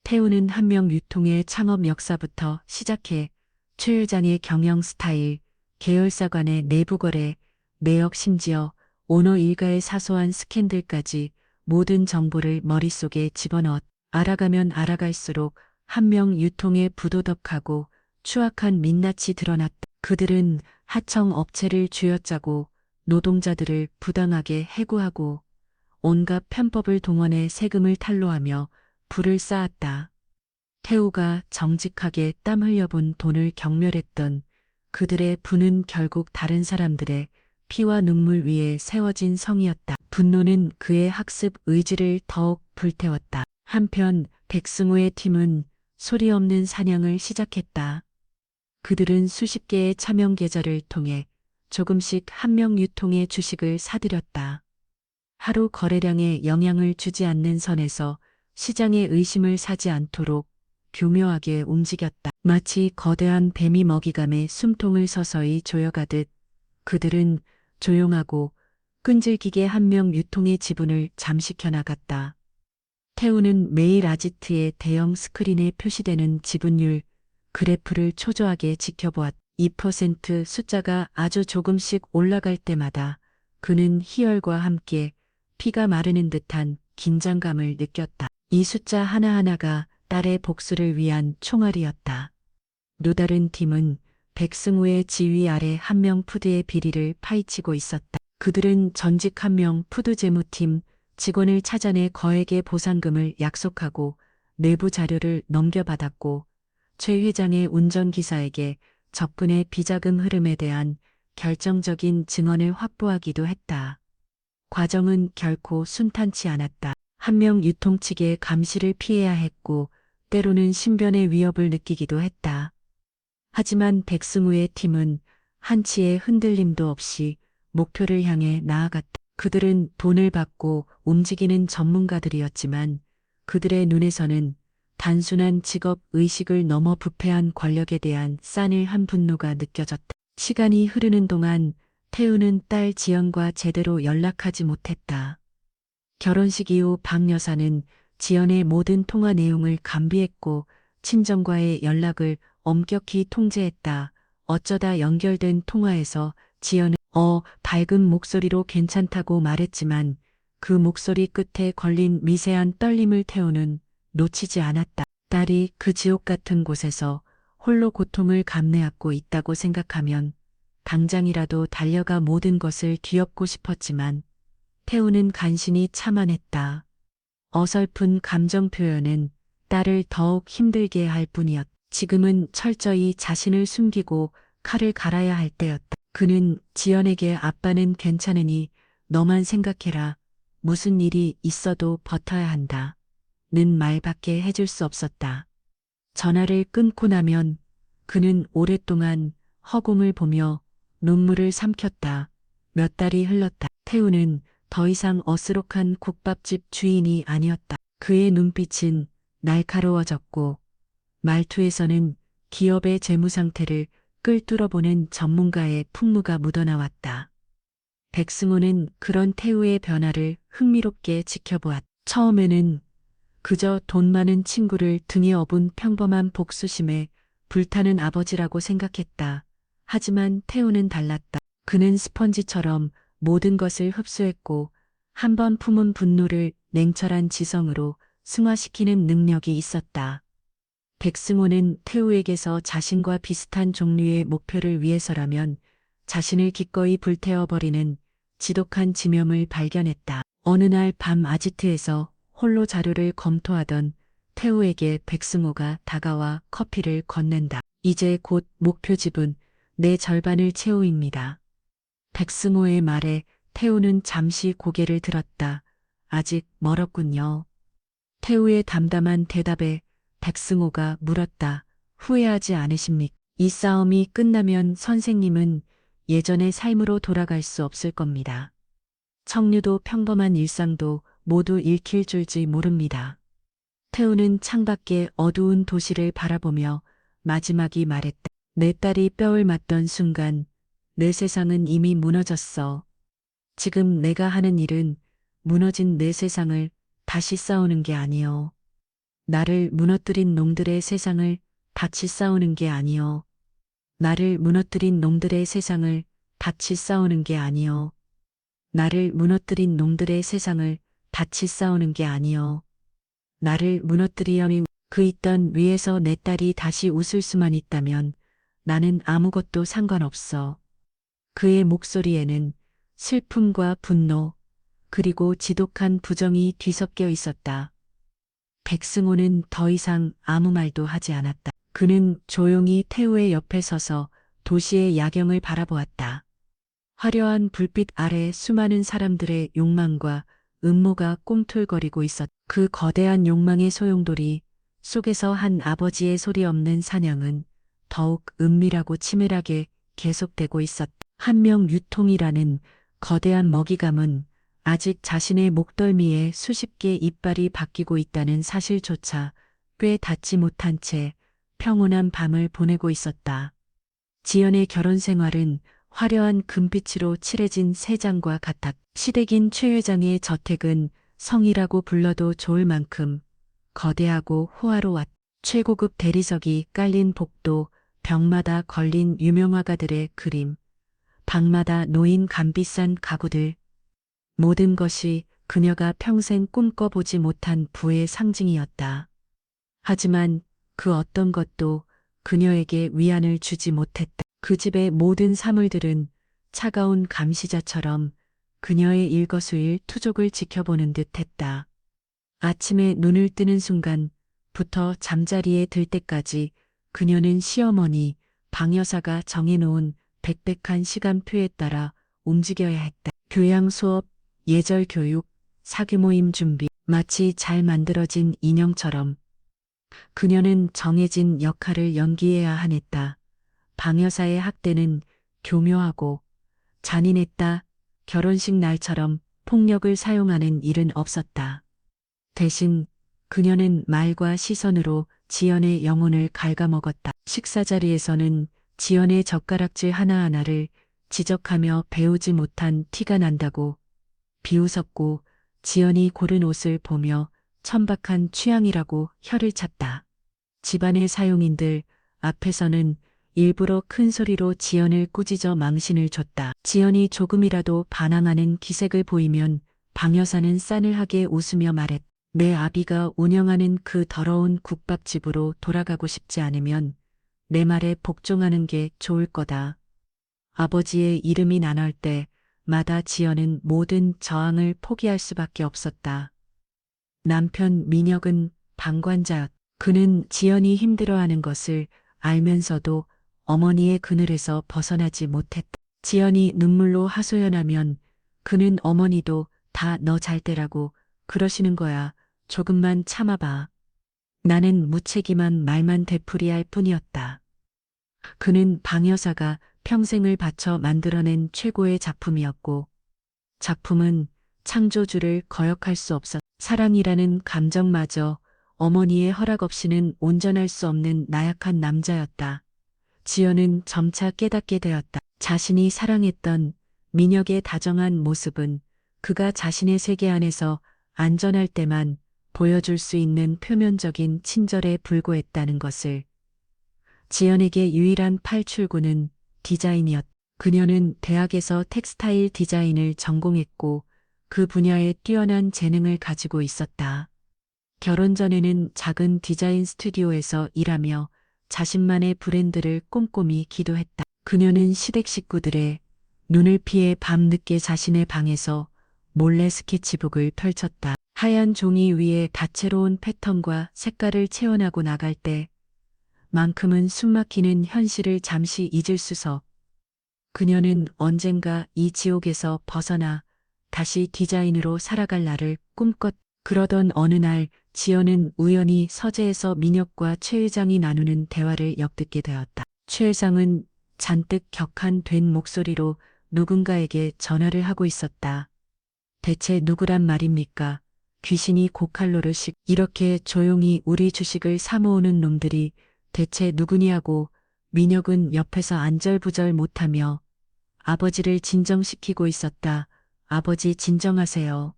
Speaker 1: 태우는 한명 유통의 창업 역사부터 시작해 최 회장의 경영 스타일, 계열사 간의 내부 거래, 매역 심지어 오너 일가의 사소한 스캔들까지 모든 정보를 머릿속에 집어넣었다. 알아가면 알아갈수록 한명 유통의 부도덕하고 추악한 민낯이 드러났다. 그들은 하청 업체를 쥐어짜고 노동자들을 부당하게 해고하고 온갖 편법을 동원해 세금을 탈루하며 부를 쌓았다. 태우가 정직하게 땀 흘려본 돈을 경멸했던 그들의 부는 결국 다른 사람들의 피와 눈물 위에 세워진 성이었다. 분노는 그의 학습 의지를 더욱 불태웠다. 한편 백승우의 팀은 소리 없는 사냥을 시작했다. 그들은 수십 개의 차명 계좌를 통해 조금씩 한명 유통의 주식을 사들였다. 하루 거래량에 영향을 주지 않는 선에서 시장의 의심을 사지 않도록 교묘하게 움직였다. 마치 거대한 뱀이 먹이감에 숨통을 서서히 조여가듯 그들은 조용하고 끈질기게 한명 유통의 지분을 잠식혀 나갔다. 태우는 매일 아지트의 대형 스크린에 표시되는 지분율 그래프를 초조하게 지켜보았다. 2% 숫자가 아주 조금씩 올라갈 때마다 그는 희열과 함께 피가 마르는 듯한 긴장감을 느꼈다. 이 숫자 하나하나가 딸의 복수를 위한 총알이었다. 류다른 팀은 백승우의 지휘 아래 한명 푸드의 비리를 파헤치고 있었다. 그들은 전직 한명 푸드 재무팀 직원을 찾아내 거액의 보상금을 약속하고 내부 자료를 넘겨받았고 최 회장의 운전기사에게 적군의 비자금 흐름에 대한 결정적인 증언을 확보하기도 했다. 과정은 결코 순탄치 않았다. 한명 유통 측의 감시를 피해야 했고 때로는 신변의 위협을 느끼기도 했다. 하지만 백승우의 팀은 한치의 흔들림도 없이 목표를 향해 나아갔다. 그들은 돈을 받고 움직이는 전문가들이었지만 그들의 눈에서는 단순한 직업 의식을 넘어 부패한 권력에 대한 싸늘한 분노가 느껴졌다. 시간이 흐르는 동안 태우는 딸 지연과 제대로 연락하지 못했다. 결혼식 이후 박 여사는 지연의 모든 통화 내용을 감비했고 친정과의 연락을 엄격히 통제했다. 어쩌다 연결된 통화에서 지연은 밝은 목소리로 괜찮다고 말했지만 그 목소리 끝에 걸린 미세한 떨림을 태우는 놓치지 않았다. 딸이 그 지옥 같은 곳에서 홀로 고통을 감내하고 있다고 생각하면 당장이라도 달려가 모든 것을 뒤엎고 싶었지만 태우는 간신히 참아냈다. 어설픈 감정 표현은 딸을 더욱 힘들게 할 뿐이었다. 지금은 철저히 자신을 숨기고 칼을 갈아야 할 때였다. 그는 지연에게 아빠는 괜찮으니 너만 생각해라. 무슨 일이 있어도 버텨야 한다. 는 말밖에 해줄 수 없었다. 전화를 끊고 나면 그는 오랫동안 허공을 보며 눈물을 삼켰다. 몇 달이 흘렀다. 태우는 더 이상 어스록한 국밥집 주인이 아니었다. 그의 눈빛은 날카로워졌고 말투에서는 기업의 재무 상태를 꿰뚫어보는 전문가의 풍무가 묻어나왔다. 백승호는 그런 태우의 변화를 흥미롭게 지켜보았다. 처음에는 그저 돈 많은 친구를 등에 업은 평범한 복수심에 불타는 아버지라고 생각했다. 하지만 태우는 달랐다. 그는 스펀지처럼 모든 것을 흡수했고 한 번 품은 분노를 냉철한 지성으로 승화시키는 능력이 있었다. 백승호는 태우에게서 자신과 비슷한 종류의 목표를 위해서라면 자신을 기꺼이 불태워버리는 지독한 지명을 발견했다. 어느 날 밤 아지트에서 홀로 자료를 검토하던 태우에게 백승호가 다가와 커피를 건넨다. 이제 곧 목표집은 내 절반을 채우입니다. 백승호의 말에 태우는 잠시 고개를 들었다. 아직 멀었군요. 태우의 담담한 대답에 백승호가 물었다. 후회하지 않으십니까? 이 싸움이 끝나면 선생님은 예전의 삶으로 돌아갈 수 없을 겁니다. 청류도 평범한 일상도 모두 읽힐 줄지 모릅니다. 태우는 창밖의 어두운 도시를 바라보며 마지막이 말했다. 내 딸이 뼈를 맞던 순간 내 세상은 이미 무너졌어. 지금 내가 하는 일은 무너진 내 세상을 다시 쌓우는 게 아니요. 나를 무너뜨린 놈들의 세상을 다시 쌓우는 게 아니요. 나를 무너뜨린 놈들의 세상을 다시 쌓우는 게 아니요. 나를 무너뜨린 놈들의 세상을 다시 쌓우는 게 아니요. 나를 무너뜨리려니 그 있던 위에서 내 딸이 다시 웃을 수만 있다면 나는 아무것도 상관없어. 그의 목소리에는 슬픔과 분노, 그리고 지독한 부정이 뒤섞여 있었다. 백승호는 더 이상 아무 말도 하지 않았다. 그는 조용히 태우의 옆에 서서 도시의 야경을 바라보았다. 화려한 불빛 아래 수많은 사람들의 욕망과 음모가 꿈틀거리고 있었다. 그 거대한 욕망의 소용돌이 속에서 한 아버지의 소리 없는 사냥은 더욱 은밀하고 치밀하게 계속되고 있었다. 한명 유통이라는 거대한 먹이감은 아직 자신의 목덜미에 수십 개 이빨이 바뀌고 있다는 사실조차 꽤 닿지 못한 채 평온한 밤을 보내고 있었다. 지연의 결혼 생활은 화려한 금빛으로 칠해진 새장과 같았다. 시댁인 최 회장의 저택은 성이라고 불러도 좋을 만큼 거대하고 호화로웠다. 최고급 대리석이 깔린 복도, 벽마다 걸린 유명 화가들의 그림, 방마다 놓인 값비싼 가구들, 모든 것이 그녀가 평생 꿈꿔보지 못한 부의 상징이었다. 하지만 그 어떤 것도 그녀에게 위안을 주지 못했다. 그 집의 모든 사물들은 차가운 감시자처럼 그녀의 일거수일투족을 지켜보는 듯 했다. 아침에 눈을 뜨는 순간부터 잠자리에 들 때까지 그녀는 시어머니, 방 여사가 정해놓은 빽빽한 시간표에 따라 움직여야 했다. 교양 수업, 예절 교육, 사교 모임 준비, 마치 잘 만들어진 인형처럼 그녀는 정해진 역할을 연기해야 하냈다. 방 여사의 학대는 교묘하고 잔인했다. 결혼식 날처럼 폭력을 사용하는 일은 없었다. 대신 그녀는 말과 시선으로 지연의 영혼을 갉아먹었다. 식사 자리에서는 지연의 젓가락질 하나하나를 지적하며 배우지 못한 티가 난다고 비웃었고 지연이 고른 옷을 보며 천박한 취향이라고 혀를 찼다. 집안의 사용인들 앞에서는 일부러 큰 소리로 지연을 꾸짖어 망신을 줬다. 지연이 조금이라도 반항하는 기색을 보이면 방 여사는 싸늘하게 웃으며 말했다. 내 아비가 운영하는 그 더러운 국밥집으로 돌아가고 싶지 않으면 내 말에 복종하는 게 좋을 거다. 아버지의 이름이 나날 때마다 지연은 모든 저항을 포기할 수밖에 없었다. 남편 민혁은 방관자였다. 그는 지연이 힘들어하는 것을 알면서도 어머니의 그늘에서 벗어나지 못했다. 지연이 눈물로 하소연하면 그는 어머니도 다 너 잘 때라고 그러시는 거야. 조금만 참아봐. 나는 무책임한 말만 되풀이할 뿐이었다. 그는 방 여사가 평생을 바쳐 만들어낸 최고의 작품이었고 작품은 창조주를 거역할 수 없었다. 사랑이라는 감정마저 어머니의 허락 없이는 온전할 수 없는 나약한 남자였다. 지연은 점차 깨닫게 되었다. 자신이 사랑했던 민혁의 다정한 모습은 그가 자신의 세계 안에서 안전할 때만 보여줄 수 있는 표면적인 친절에 불과했다는 것을. 지연에게 유일한 탈출구는 디자인이었다. 그녀는 대학에서 텍스타일 디자인을 전공했고 그 분야에 뛰어난 재능을 가지고 있었다. 결혼 전에는 작은 디자인 스튜디오에서 일하며 자신만의 브랜드를 꼼꼼히 기도했다. 그녀는 시댁 식구들의 눈을 피해 밤늦게 자신의 방에서 몰래 스케치북을 펼쳤다. 하얀 종이 위에 다채로운 패턴과 색깔을 채워나고 나갈 때 만큼은 숨막히는 현실을 잠시 잊을 수서 그녀는 언젠가 이 지옥에서 벗어나 다시 디자인으로 살아갈 날을 꿈꿨. 그러던 어느 날 지연은 우연히 서재에서 민혁과 최 회장이 나누는 대화를 엿듣게 되었다. 최 회장은 잔뜩 격한된 목소리로 누군가에게 전화를 하고 있었다. 대체 누구란 말입니까? 귀신이 고칼로르 식 이렇게 조용히 우리 주식을 사모으는 놈들이 대체 누구냐고 민혁은 옆에서 안절부절 못하며 아버지를 진정시키고 있었다. 아버지 진정하세요.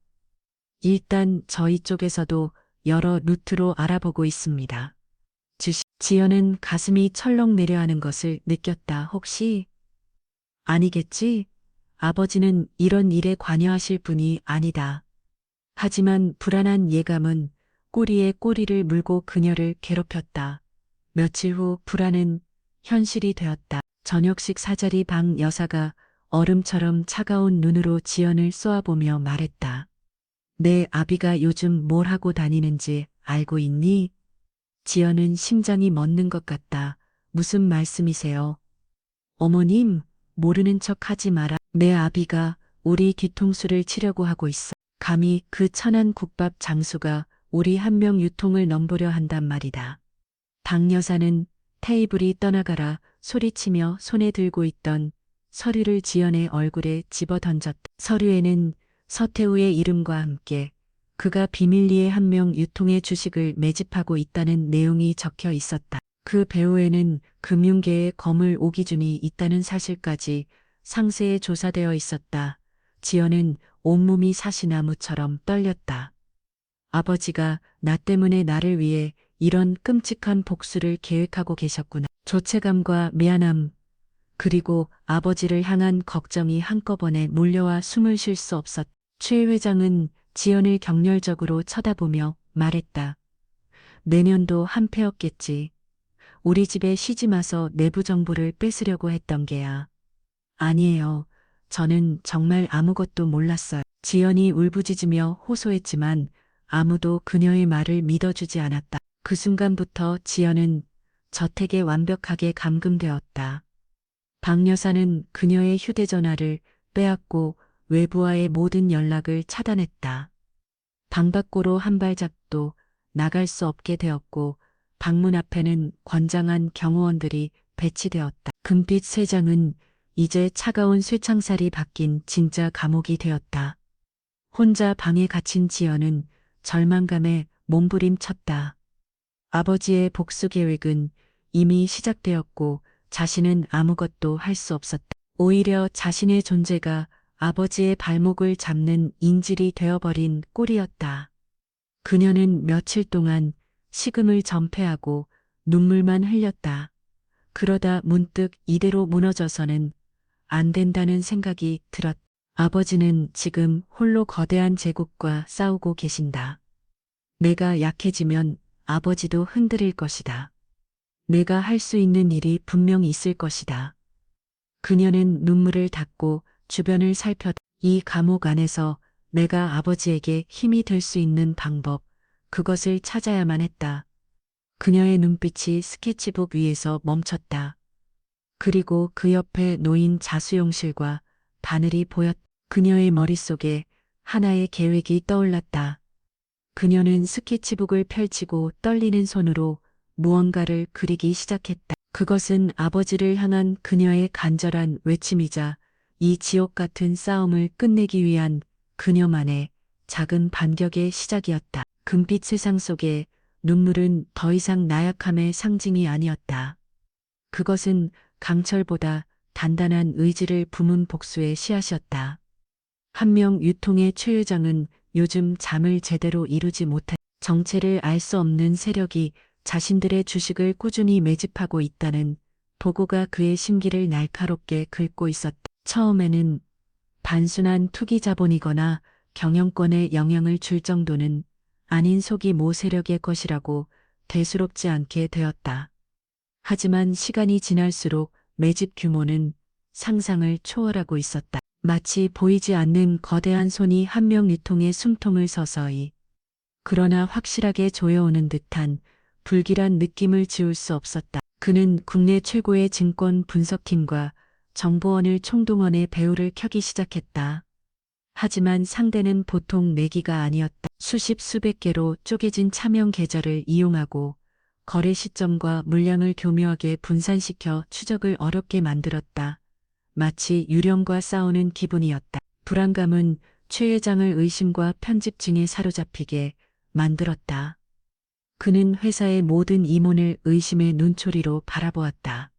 Speaker 1: 일단 저희 쪽에서도 여러 루트로 알아보고 있습니다. 지연은 가슴이 철렁 내려하는 것을 느꼈다. 혹시 아니겠지? 아버지는 이런 일에 관여하실 분이 아니다. 하지만 불안한 예감은 꼬리에 꼬리를 물고 그녀를 괴롭혔다. 며칠 후 불안은 현실이 되었다. 저녁식 사자리 방 여사가 얼음처럼 차가운 눈으로 지연을 쏘아보며 말했다. 내 아비가 요즘 뭘 하고 다니는지 알고 있니? 지연은 심장이 멎는 것 같다. 무슨 말씀이세요? 어머님, 모르는 척 하지 마라. 내 아비가 우리 뒤통수를 치려고 하고 있어. 감히 그 천한 국밥 장수가 우리 한 명 유통을 넘보려 한단 말이다. 박 여사는 테이블이 떠나가라 소리치며 손에 들고 있던 서류를 지연의 얼굴에 집어던졌다. 서류에는 서태우의 이름과 함께 그가 비밀리에 한 명 유통의 주식을 매집하고 있다는 내용이 적혀 있었다. 그 배후에는 금융계의 거물 오기준이 있다는 사실까지 상세히 조사되어 있었다. 지연은 온몸이 사시나무처럼 떨렸다. 아버지가 나 때문에 나를 위해 이런 끔찍한 복수를 계획하고 계셨구나. 조체감과 미안함, 그리고 아버지를 향한 걱정이 한꺼번에 몰려와 숨을 쉴 수 없었다. 최 회장은 지연을 격렬적으로 쳐다보며 말했다. 내년도 한패였겠지. 우리 집에 시집 와서 내부 정보를 뺏으려고 했던 게야. 아니에요. 저는 정말 아무것도 몰랐어요. 지연이 울부짖으며 호소했지만 아무도 그녀의 말을 믿어주지 않았다. 그 순간부터 지연은 저택에 완벽하게 감금되었다. 박 여사는 그녀의 휴대전화를 빼앗고 외부와의 모든 연락을 차단했다. 방 밖으로 한 발짝도 나갈 수 없게 되었고 방문 앞에는 권장한 경호원들이 배치되었다. 금빛 쇠장은 이제 차가운 쇠창살이 바뀐 진짜 감옥이 되었다. 혼자 방에 갇힌 지연은 절망감에 몸부림쳤다. 아버지의 복수 계획은 이미 시작되었고 자신은 아무것도 할 수 없었다. 오히려 자신의 존재가 아버지의 발목을 잡는 인질이 되어버린 꼴이었다. 그녀는 며칠 동안 식음을 전폐하고 눈물만 흘렸다. 그러다 문득 이대로 무너져서는 안 된다는 생각이 들었다. 아버지는 지금 홀로 거대한 제국과 싸우고 계신다. 내가 약해지면 아버지도 흔들릴 것이다. 내가 할 수 있는 일이 분명 있을 것이다. 그녀는 눈물을 닦고 주변을 살폈다. 이 감옥 안에서 내가 아버지에게 힘이 될 수 있는 방법, 그것을 찾아야만 했다. 그녀의 눈빛이 스케치북 위에서 멈췄다. 그리고 그 옆에 놓인 자수용실과 바늘이 보였다. 그녀의 머릿속에 하나의 계획이 떠올랐다. 그녀는 스케치북을 펼치고 떨리는 손으로 무언가를 그리기 시작했다. 그것은 아버지를 향한 그녀의 간절한 외침이자 이 지옥 같은 싸움을 끝내기 위한 그녀만의 작은 반격의 시작이었다. 금빛 세상 속에 눈물은 더 이상 나약함의 상징이 아니었다. 그것은 강철보다 단단한 의지를 품은 복수의 씨앗이었다. 한 명 유통의 최 회장은 요즘 잠을 제대로 이루지 못해 정체를 알 수 없는 세력이 자신들의 주식을 꾸준히 매집하고 있다는 보고가 그의 심기를 날카롭게 긁고 있었다. 처음에는 단순한 투기 자본이거나 경영권에 영향을 줄 정도는 아닌 소규모 세력의 것이라고 대수롭지 않게 되었다. 하지만 시간이 지날수록 매집 규모는 상상을 초월하고 있었다. 마치 보이지 않는 거대한 손이 한명 유통의 숨통을 서서히 그러나 확실하게 조여오는 듯한 불길한 느낌을 지울 수 없었다. 그는 국내 최고의 증권 분석팀과 정보원을 총동원해 배후를 켜기 시작했다. 하지만 상대는 보통 내기가 아니었다. 수십 수백 개로 쪼개진 차명 계좌를 이용하고 거래 시점과 물량을 교묘하게 분산시켜 추적을 어렵게 만들었다. 마치 유령과 싸우는 기분이었다. 불안감은 최 회장을 의심과 편집증에 사로잡히게 만들었다. 그는 회사의 모든 임원을 의심의 눈초리로 바라보았다.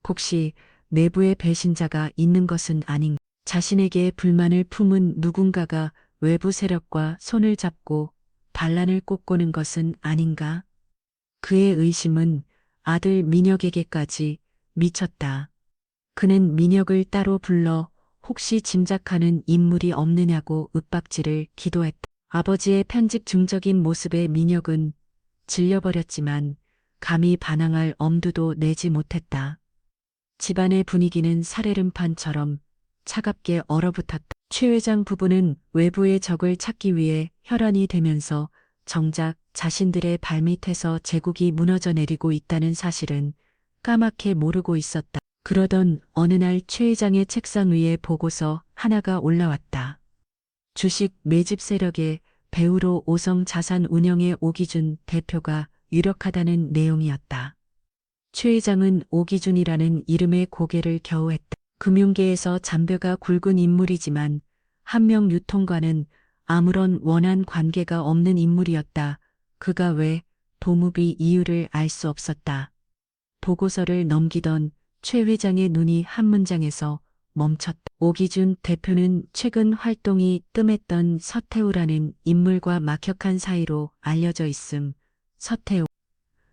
Speaker 1: 혹시 내부에 배신자가 있는 것은 아닌가? 자신에게 불만을 품은 누군가가 외부 세력과 손을 잡고 반란을 꿈꾸는 것은 아닌가? 그의 의심은 아들 민혁에게까지 미쳤다. 그는 민혁을 따로 불러 혹시 짐작하는 인물이 없느냐고 윽박지를 기도했다. 아버지의 편집 중적인 모습에 민혁은 질려버렸지만 감히 반항할 엄두도 내지 못했다. 집안의 분위기는 살얼음판처럼 차갑게 얼어붙었다. 최 회장 부부는 외부의 적을 찾기 위해 혈안이 되면서 정작 자신들의 발밑에서 제국이 무너져 내리고 있다는 사실은 까맣게 모르고 있었다. 그러던 어느 날 최 회장의 책상 위에 보고서 하나가 올라왔다. 주식 매집 세력의 배우로 오성 자산운용의 오기준 대표가 유력하다는 내용이었다. 최 회장은 오기준이라는 이름의 고개를 겨우 했다. 금융계에서 잔뼈가 굵은 인물이지만 한명 유통과는 아무런 원한 관계가 없는 인물이었다. 그가 왜 도무비 이유를 알 수 없었다. 보고서를 넘기던 최 회장의 눈이 한 문장에서 멈췄다. 오기준 대표는 최근 활동이 뜸했던 서태우라는 인물과 막역한 사이로 알려져 있음. 서태우.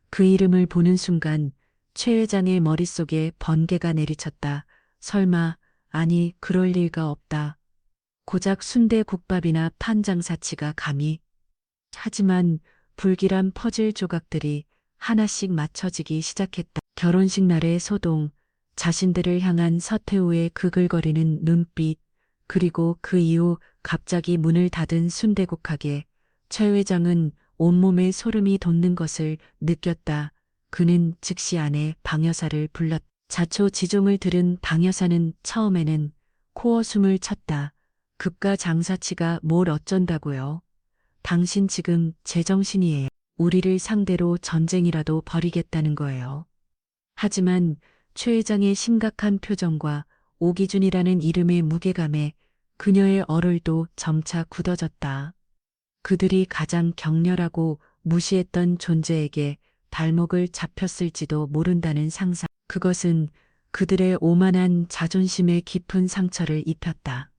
Speaker 1: 그 이름을 보는 순간 최 회장의 머릿속에 번개가 내리쳤다. 설마, 아니 그럴 리가 없다. 고작 순대국밥이나 판장사치가 감히. 하지만 불길한 퍼즐 조각들이 하나씩 맞춰지기 시작했다. 결혼식 날의 소동, 자신들을 향한 서태우의 그글거리는 눈빛, 그리고 그 이후 갑자기 문을 닫은 순대국 가게. 최 회장은 온몸에 소름이 돋는 것을 느꼈다. 그는 즉시 안에 방 여사를 불렀다. 자초지종을 들은 방 여사는 처음에는 코어 숨을 쳤다. 급가 장사치가 뭘 어쩐다고요? 당신 지금 제정신이에요. 우리를 상대로 전쟁이라도 벌이겠다는 거예요. 하지만 최 회장의 심각한 표정과 오기준이라는 이름의 무게감에 그녀의 얼굴도 점차 굳어졌다. 그들이 가장 격렬하고 무시했던 존재에게 발목을 잡혔을지도 모른다는 상상. 그것은 그들의 오만한 자존심에 깊은 상처를 입혔다.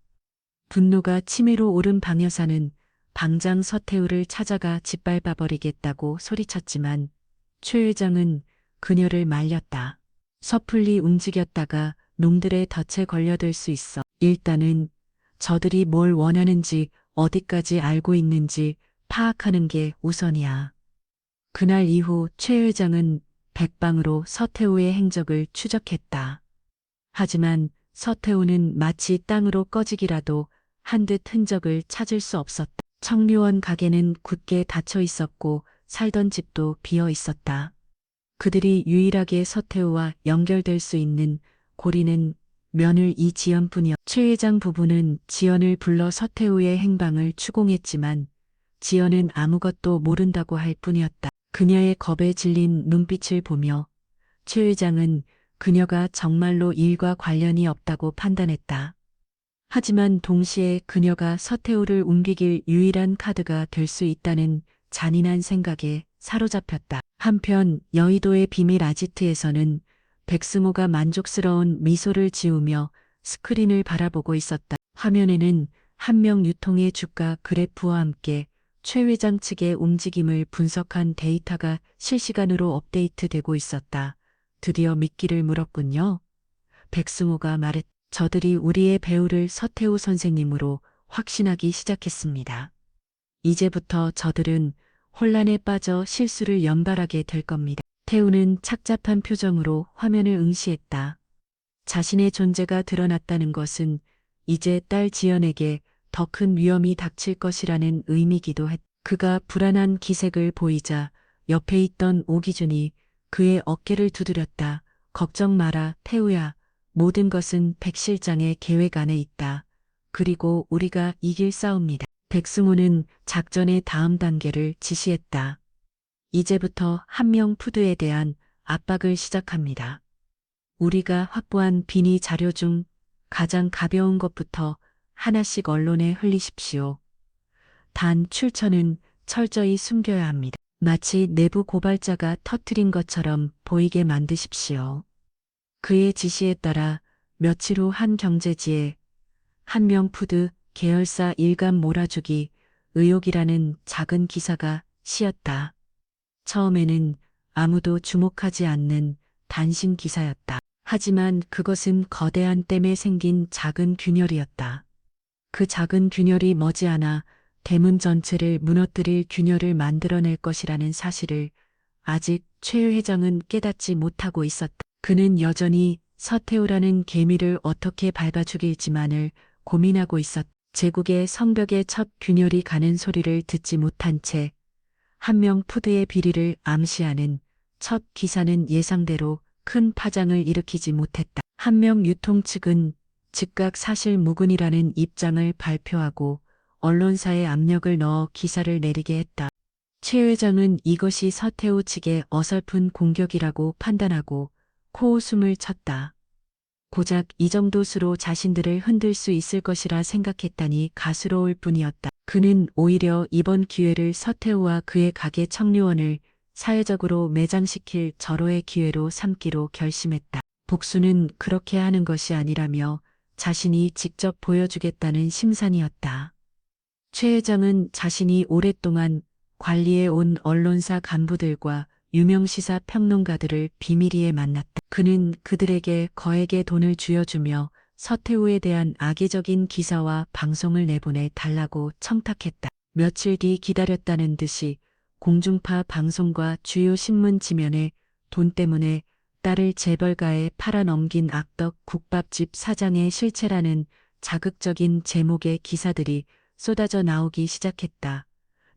Speaker 1: 분노가 치밀어 오른 방 여사는 당장 서태우를 찾아가 짓밟아버리겠다고 소리쳤지만 최 회장은 그녀를 말렸다. 섣불리 움직였다가 놈들의 덫에 걸려들 수 있어. 일단은 저들이 뭘 원하는지 어디까지 알고 있는지 파악하는 게 우선이야. 그날 이후 최 회장은 백방으로 서태우의 행적을 추적했다. 하지만 서태우는 마치 땅으로 꺼지기라도 한 듯 흔적을 찾을 수 없었다. 청류원 가게는 굳게 닫혀 있었고 살던 집도 비어 있었다. 그들이 유일하게 서태우와 연결될 수 있는 고리는 며느리 이지연뿐이었다. 최 회장 부부는 지연을 불러 서태우의 행방을 추궁했지만 지연은 아무것도 모른다고 할 뿐이었다. 그녀의 겁에 질린 눈빛을 보며 최 회장은 그녀가 정말로 일과 관련이 없다고 판단했다. 하지만 동시에 그녀가 서태우를 옮기길 유일한 카드가 될 수 있다는 잔인한 생각에 사로잡혔다. 한편 여의도의 비밀 아지트에서는 백승호가 만족스러운 미소를 지으며 스크린을 바라보고 있었다. 화면에는 한명 유통의 주가 그래프와 함께 최 회장 측의 움직임을 분석한 데이터가 실시간으로 업데이트되고 있었다. 드디어 미끼를 물었군요. 백승호가 말했. 저들이 우리의 배우를 서태후 선생님으로 확신하기 시작했습니다. 이제부터 저들은 혼란에 빠져 실수를 연발하게 될 겁니다. 태우는 착잡한 표정으로 화면을 응시했다. 자신의 존재가 드러났다는 것은 이제 딸 지연에게 더 큰 위험이 닥칠 것이라는 의미기도 했다. 그가 불안한 기색을 보이자 옆에 있던 오기준이 그의 어깨를 두드렸다. 걱정 마라, 태우야. 모든 것은 백 실장의 계획 안에 있다. 그리고 우리가 이길 싸움이다. 백승호는 작전의 다음 단계를 지시했다. 이제부터 한명푸드에 대한 압박을 시작합니다. 우리가 확보한 비니 자료 중 가장 가벼운 것부터 하나씩 언론에 흘리십시오. 단 출처는 철저히 숨겨야 합니다. 마치 내부 고발자가 터뜨린 것처럼 보이게 만드십시오. 그의 지시에 따라 며칠 후 한 경제지에 한명푸드 계열사 일감 몰아주기 의혹이라는 작은 기사가 씌었다. 처음에는 아무도 주목하지 않는 단신 기사였다. 하지만 그것은 거대한 댐에 생긴 작은 균열이었다. 그 작은 균열이 머지않아 대문 전체를 무너뜨릴 균열을 만들어낼 것이라는 사실을 아직 최 회장은 깨닫지 못하고 있었다. 그는 여전히 서태후라는 개미를 어떻게 밟아 죽일지만을 고민하고 있었다. 제국의 성벽에 첫 균열이 가는 소리를 듣지 못한 채 한명푸드의 비리를 암시하는 첫 기사는 예상대로 큰 파장을 일으키지 못했다. 한명유통 측은 즉각 사실무근이라는 입장을 발표하고 언론사에 압력을 넣어 기사를 내리게 했다. 최 회장은 이것이 서태후 측의 어설픈 공격이라고 판단하고 코웃음을 쳤다. 고작 이 정도 수로 자신들을 흔들 수 있을 것이라 생각했다니 가스로울 뿐이었다. 그는 오히려 이번 기회를 서태후와 그의 가게 청류원을 사회적으로 매장시킬 절호의 기회로 삼기로 결심했다. 복수는 그렇게 하는 것이 아니라며 자신이 직접 보여주겠다는 심산이었다. 최 회장은 자신이 오랫동안 관리해온 언론사 간부들과 유명 시사 평론가들을 비밀리에 만났다. 그는 그들에게 거액의 돈을 쥐어주며 서태후에 대한 악의적인 기사와 방송을 내보내 달라고 청탁했다. 며칠 뒤 기다렸다는 듯이 공중파 방송과 주요 신문 지면에 돈 때문에 딸을 재벌가에 팔아넘긴 악덕 국밥집 사장의 실체라는 자극적인 제목의 기사들이 쏟아져 나오기 시작했다.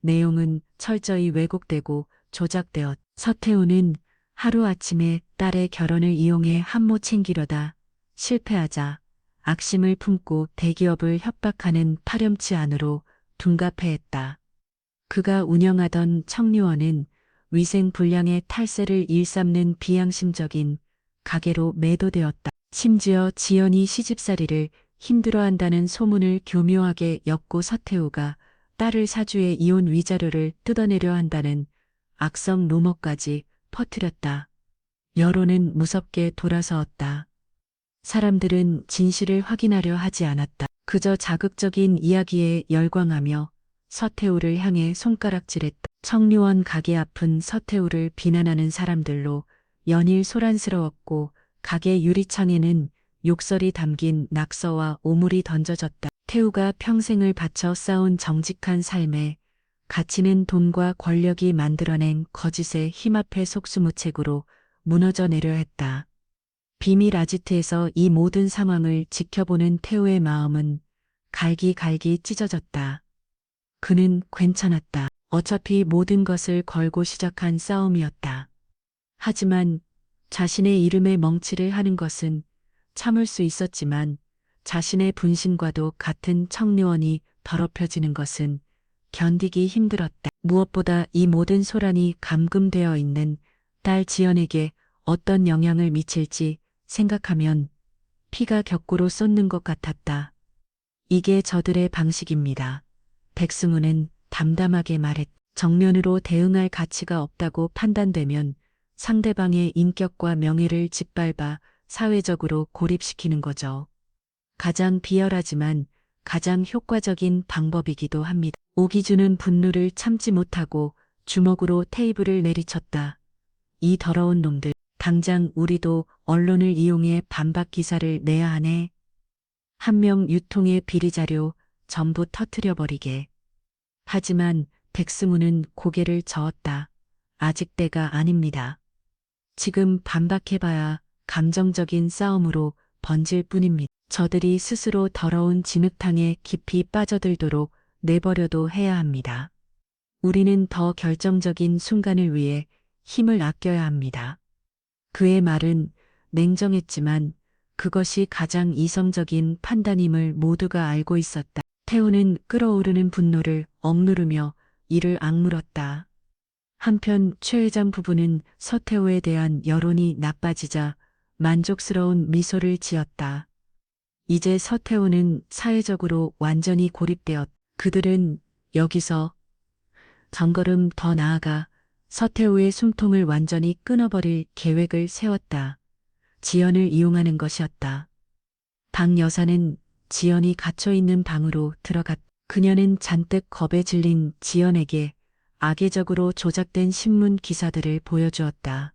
Speaker 1: 내용은 철저히 왜곡되고 조작되었다. 서태후는 하루아침에 딸의 결혼을 이용해 한모 챙기려다 실패하자 악심을 품고 대기업을 협박하는 파렴치 안으로 둔갑해했다. 그가 운영하던 청류원은 위생 불량의 탈세를 일삼는 비양심적인 가게로 매도되었다. 심지어 지연이 시집살이를 힘들어한다는 소문을 교묘하게 엮고 서태후가 딸을 사주해 이혼 위자료를 뜯어내려 한다는 악성 루머까지 퍼뜨렸다. 여론은 무섭게 돌아서었다. 사람들은 진실을 확인하려 하지 않았다. 그저 자극적인 이야기에 열광하며 서태후를 향해 손가락질했다. 청류원 가게 앞은 서태후를 비난하는 사람들로 연일 소란스러웠고 가게 유리창에는 욕설이 담긴 낙서와 오물이 던져졌다. 태후가 평생을 바쳐 쌓은 정직한 삶에 가치는 돈과 권력이 만들어낸 거짓의 힘 앞에 속수무책으로 무너져 내려 했다. 비밀 아지트에서 이 모든 상황을 지켜보는 태후의 마음은 갈기갈기 찢어졌다. 그는 괜찮았다. 어차피 모든 것을 걸고 시작한 싸움이었다. 하지만 자신의 이름에 멍치를 하는 것은 참을 수 있었지만 자신의 분신과도 같은 청류원이 더럽혀지는 것은 견디기 힘들었다. 무엇보다 이 모든 소란이 감금되어 있는 딸 지연에게 어떤 영향을 미칠지 생각하면 피가 격구로 쏟는 것 같았다. 이게 저들의 방식입니다. 백승우는 담담하게 말했다. 정면으로 대응할 가치가 없다고 판단되면 상대방의 인격과 명예를 짓밟아 사회적으로 고립시키는 거죠. 가장 비열하지만 가장 효과적인 방법이기도 합니다. 오기준은 분노를 참지 못하고 주먹으로 테이블을 내리쳤다. 이 더러운 놈들, 당장 우리도 언론을 이용해 반박 기사를 내야 하네. 한 명 유통의 비리 자료 전부 터뜨려버리게. 하지만 백승우는 고개를 저었다. 아직 때가 아닙니다. 지금 반박해봐야 감정적인 싸움으로 번질 뿐입니다. 저들이 스스로 더러운 진흙탕에 깊이 빠져들도록 내버려도 해야 합니다. 우리는 더 결정적인 순간을 위해 힘을 아껴야 합니다. 그의 말은 냉정했지만 그것이 가장 이성적인 판단임을 모두가 알고 있었다. 태우는 끓어오르는 분노를 억누르며 이를 악물었다. 한편 최 회장 부부는 서태후에 대한 여론이 나빠지자 만족스러운 미소를 지었다. 이제 서태후는 사회적으로 완전히 고립되었다. 그들은 여기서 한 걸음 더 나아가 서태후의 숨통을 완전히 끊어버릴 계획을 세웠다. 지연을 이용하는 것이었다. 박 여사는 지연이 갇혀있는 방으로 들어갔다. 그녀는 잔뜩 겁에 질린 지연에게 악의적으로 조작된 신문 기사들을 보여주었다.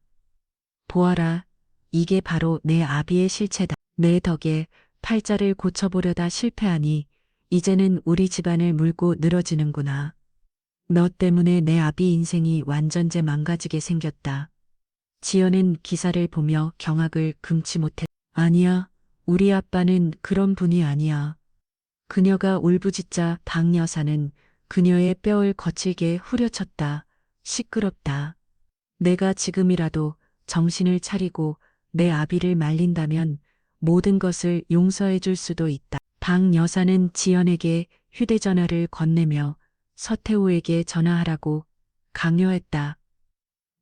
Speaker 1: 보아라, 이게 바로 내 아비의 실체다. 내 덕에 팔자를 고쳐보려다 실패하니 이제는 우리 집안을 물고 늘어지는구나. 너 때문에 내 아비 인생이 완전제 망가지게 생겼다. 지연은 기사를 보며 경악을 금치 못했다. 아니야, 우리 아빠는 그런 분이 아니야. 그녀가 울부짖자 박 여사는 그녀의 뼈를 거칠게 후려쳤다. 시끄럽다. 내가 지금이라도 정신을 차리고 내 아비를 말린다면 모든 것을 용서해 줄 수도 있다. 박 여사는 지연에게 휴대전화를 건네며 서태후에게 전화하라고 강요했다.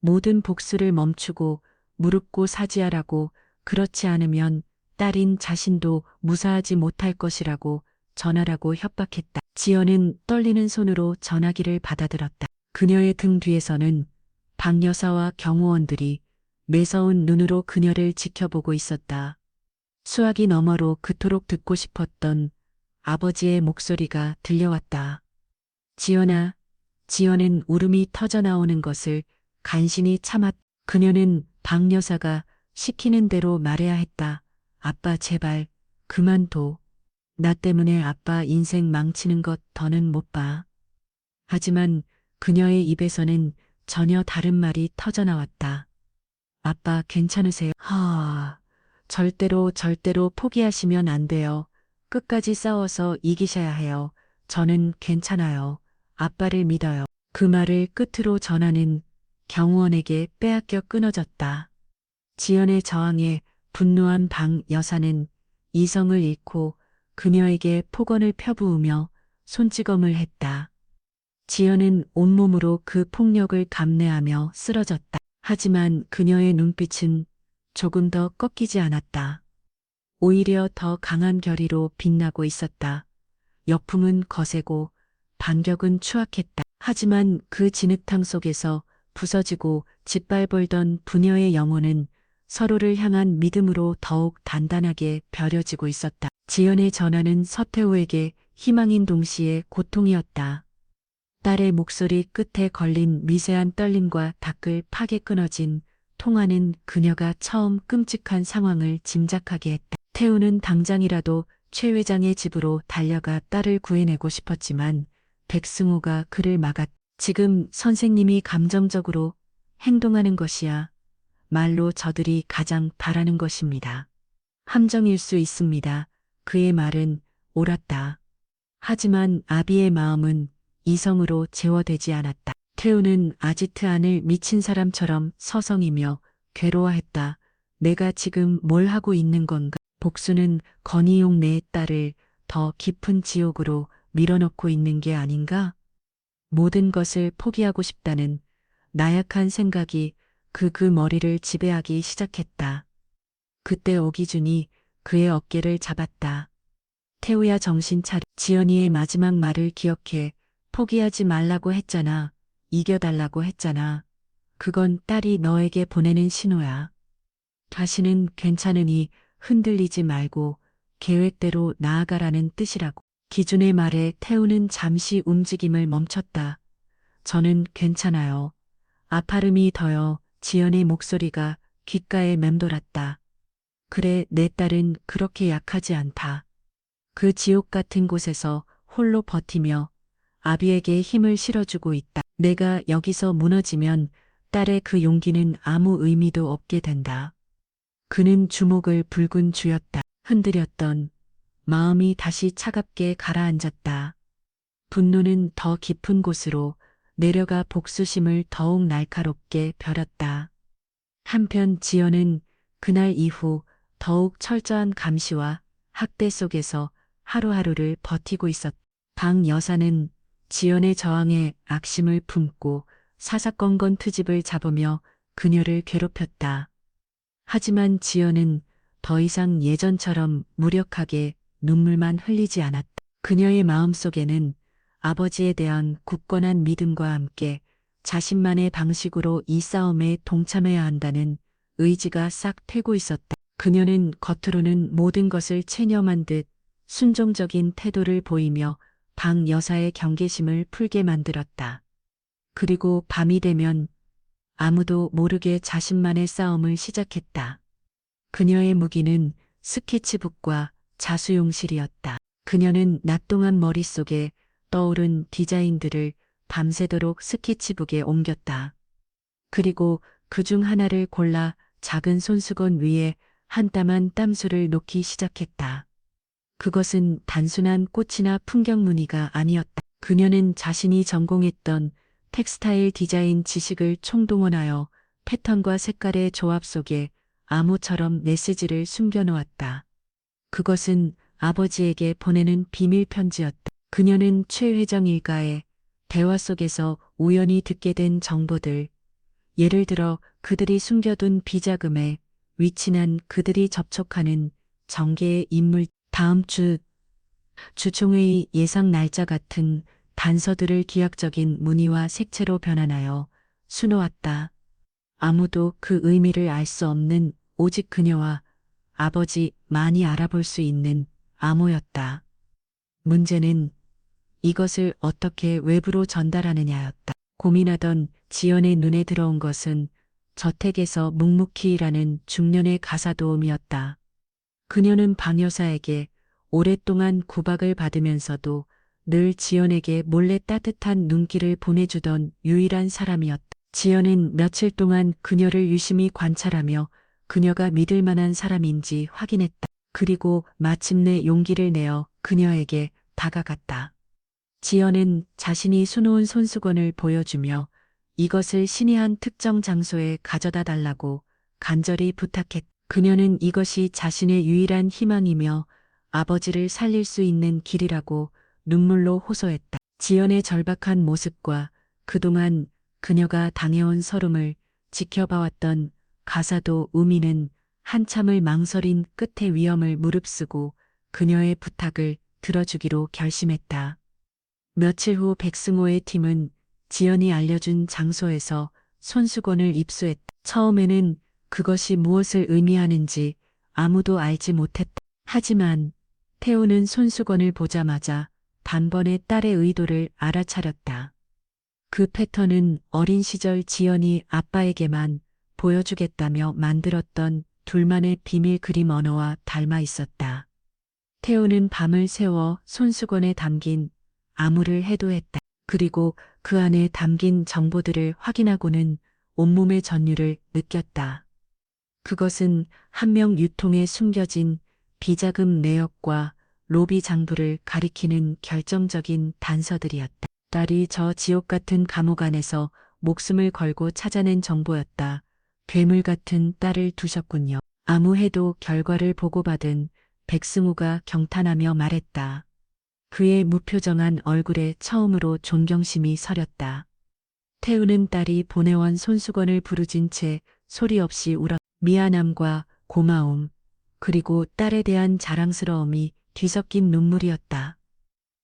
Speaker 1: 모든 복수를 멈추고 무릎 꿇고 사죄하라고, 그렇지 않으면 딸인 자신도 무사하지 못할 것이라고 전하라고 협박했다. 지연은 떨리는 손으로 전화기를 받아들었다. 그녀의 등 뒤에서는 박 여사와 경호원들이 매서운 눈으로 그녀를 지켜보고 있었다. 수화기 너머로 그토록 듣고 싶었던 아버지의 목소리가 들려왔다. 지연아. 지연은 울음이 터져나오는 것을 간신히 참았. 그녀는 박 여사가 시키는 대로 말해야 했다. 아빠 제발 그만둬. 나 때문에 아빠 인생 망치는 것 더는 못 봐. 하지만 그녀의 입에서는 전혀 다른 말이 터져나왔다. 아빠 괜찮으세요? 절대로 포기하시면 안 돼요. 끝까지 싸워서 이기셔야 해요. 저는 괜찮아요. 아빠를 믿어요. 그 말을 끝으로 전화는 경호원에게 빼앗겨 끊어졌다. 지연의 저항에 분노한 박 여사는 이성을 잃고 그녀에게 폭언을 펴부으며 손찌검을 했다. 지연은 온몸으로 그 폭력을 감내하며 쓰러졌다. 하지만 그녀의 눈빛은 조금 더 꺾이지 않았다. 오히려 더 강한 결의로 빛나고 있었다. 역풍은 거세고 반격은 추악했다. 하지만 그 진흙탕 속에서 부서지고 짓밟을던 부녀의 영혼은 서로를 향한 믿음으로 더욱 단단하게 벼려지고 있었다. 지연의 전화는 서태후에게 희망인 동시에 고통이었다. 딸의 목소리 끝에 걸린 미세한 떨림과 닿을 파게 끊어진 통화는 그녀가 처음 끔찍한 상황을 짐작하게 했다. 태우는 당장이라도 최 회장의 집으로 달려가 딸을 구해내고 싶었지만 백승우가 그를 막았다. 지금 선생님이 감정적으로 행동하는 것이야 말로 저들이 가장 바라는 것입니다. 함정일 수 있습니다. 그의 말은 옳았다. 하지만 아비의 마음은 이성으로 제어되지 않았다. 태우는 아지트 안을 미친 사람처럼 서성이며 괴로워했다. 내가 지금 뭘 하고 있는 건가? 복수는 건희용 내 딸을 더 깊은 지옥으로 밀어넣고 있는 게 아닌가? 모든 것을 포기하고 싶다는 나약한 생각이 그 머리를 지배하기 시작했다. 그때 오기준이 그의 어깨를 잡았다. 태우야 정신 차려. 지연이의 마지막 말을 기억해. 포기하지 말라고 했잖아. 이겨달라고 했잖아. 그건 딸이 너에게 보내는 신호야. 다시는 괜찮으니 흔들리지 말고 계획대로 나아가라는 뜻이라고. 기준의 말에 태우는 잠시 움직임을 멈췄다. 저는 괜찮아요. 아파름이 더여 지연의 목소리가 귓가에 맴돌았다. 그래, 내 딸은 그렇게 약하지 않다. 그 지옥 같은 곳에서 홀로 버티며 아비에게 힘을 실어주고 있다. 내가 여기서 무너지면 딸의 그 용기는 아무 의미도 없게 된다. 그는 주먹을 붉은 쥐었다. 흔들렸던 마음이 다시 차갑게 가라앉았다. 분노는 더 깊은 곳으로 내려가 복수심을 더욱 날카롭게 벼렸다. 한편 지연은 그날 이후 더욱 철저한 감시와 학대 속에서 하루하루를 버티고 있었다. 방 여사는 지연의 저항에 악심을 품고 사사건건 트집을 잡으며 그녀를 괴롭혔다. 하지만 지연은 더 이상 예전처럼 무력하게 눈물만 흘리지 않았다. 그녀의 마음속에는 아버지에 대한 굳건한 믿음과 함께 자신만의 방식으로 이 싸움에 동참해야 한다는 의지가 싹 트고 있었다. 그녀는 겉으로는 모든 것을 체념한 듯 순종적인 태도를 보이며 방 여사의 경계심을 풀게 만들었다. 그리고 밤이 되면 아무도 모르게 자신만의 싸움을 시작했다. 그녀의 무기는 스케치북과 자수용실이었다. 그녀는 낮 동안 머릿속에 떠오른 디자인들을 밤새도록 스케치북에 옮겼다. 그리고 그중 하나를 골라 작은 손수건 위에 한 땀 한 땀수를 놓기 시작했다. 그것은 단순한 꽃이나 풍경 무늬가 아니었다. 그녀는 자신이 전공했던 텍스타일 디자인 지식을 총동원하여 패턴과 색깔의 조합 속에 암호처럼 메시지를 숨겨놓았다. 그것은 아버지에게 보내는 비밀 편지였다. 그녀는 최 회장 일가의 대화 속에서 우연히 듣게 된 정보들, 예를 들어 그들이 숨겨둔 비자금에 위치난 그들이 접촉하는 정계의 인물, 다음 주 주총회의 예상 날짜 같은 단서들을 기하학적인 무늬와 색채로 변환하여 수놓았다. 아무도 그 의미를 알 수 없는 오직 그녀와 아버지만이 알아볼 수 있는 암호였다. 문제는 이것을 어떻게 외부로 전달하느냐였다. 고민하던 지연의 눈에 들어온 것은 저택에서 묵묵히 일하는 중년의 가사도우미였다. 그녀는 방 여사에게 오랫동안 구박을 받으면서도 늘 지연에게 몰래 따뜻한 눈길을 보내주던 유일한 사람이었다. 지연은 며칠 동안 그녀를 유심히 관찰하며 그녀가 믿을 만한 사람인지 확인했다. 그리고 마침내 용기를 내어 그녀에게 다가갔다. 지연은 자신이 수놓은 손수건을 보여주며 이것을 신이 한 특정 장소에 가져다 달라고 간절히 부탁했다. 그녀는 이것이 자신의 유일한 희망이며 아버지를 살릴 수 있는 길이라고 눈물로 호소했다. 지연의 절박한 모습과 그동안 그녀가 당해온 서름을 지켜봐왔던 가사도 우미는 한참을 망설인 끝에 위험을 무릅쓰고 그녀의 부탁을 들어주기로 결심했다. 며칠 후 백승호의 팀은 지연이 알려준 장소에서 손수건을 입수했다. 처음에는 그것이 무엇을 의미하는지 아무도 알지 못했다. 하지만 태우는 손수건을 보자마자 단번에 딸의 의도를 알아차렸다. 그 패턴은 어린 시절 지연이 아빠에게만 보여주겠다며 만들었던 둘만의 비밀 그림 언어와 닮아 있었다. 태우는 밤을 새워 손수건에 담긴 암호를 해도했다. 그리고 그 안에 담긴 정보들을 확인하고는 온몸의 전율을 느꼈다. 그것은 한 명 유통에 숨겨진 비자금 내역과 로비 장부를 가리키는 결정적인 단서들이었다. 딸이 저 지옥 같은 감옥 안에서 목숨을 걸고 찾아낸 정보였다. 괴물 같은 딸을 두셨군요. 아무 해도 결과를 보고받은 백승우가 경탄하며 말했다. 그의 무표정한 얼굴에 처음으로 존경심이 서렸다. 태우는 딸이 보내온 손수건을 부르진 채 소리 없이 울었다. 미안함과 고마움, 그리고 딸에 대한 자랑스러움이 뒤섞인 눈물이었다.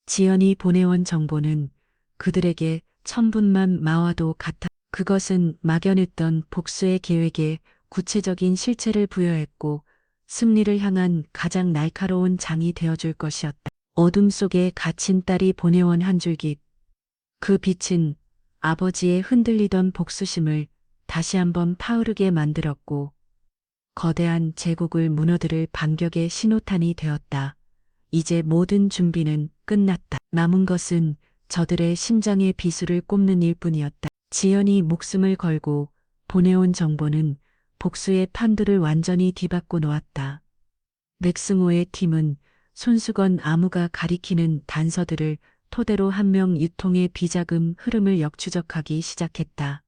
Speaker 1: 지연이 보내온 정보는 그들에게 천분만 마와도 같아. 그것은 막연했던 복수의 계획에 구체적인 실체를 부여했고 승리를 향한 가장 날카로운 장이 되어줄 것이었다. 어둠 속에 갇힌 딸이 보내온 한 줄기. 그 빛은 아버지의 흔들리던 복수심을 다시 한번 타오르게 만들었고 거대한 제국을 무너뜨릴 반격의 신호탄이 되었다. 이제 모든 준비는 끝났다. 남은 것은 저들의 심장의 비수를 꼽는 일뿐이었다. 지연이 목숨을 걸고 보내온 정보는 복수의 판도를 완전히 뒤바꿔 놓았다. 맥승호의 팀은 손수건 아무가 가리키는 단서들을 토대로 한 명 유통의 비자금 흐름을 역추적하기 시작했다.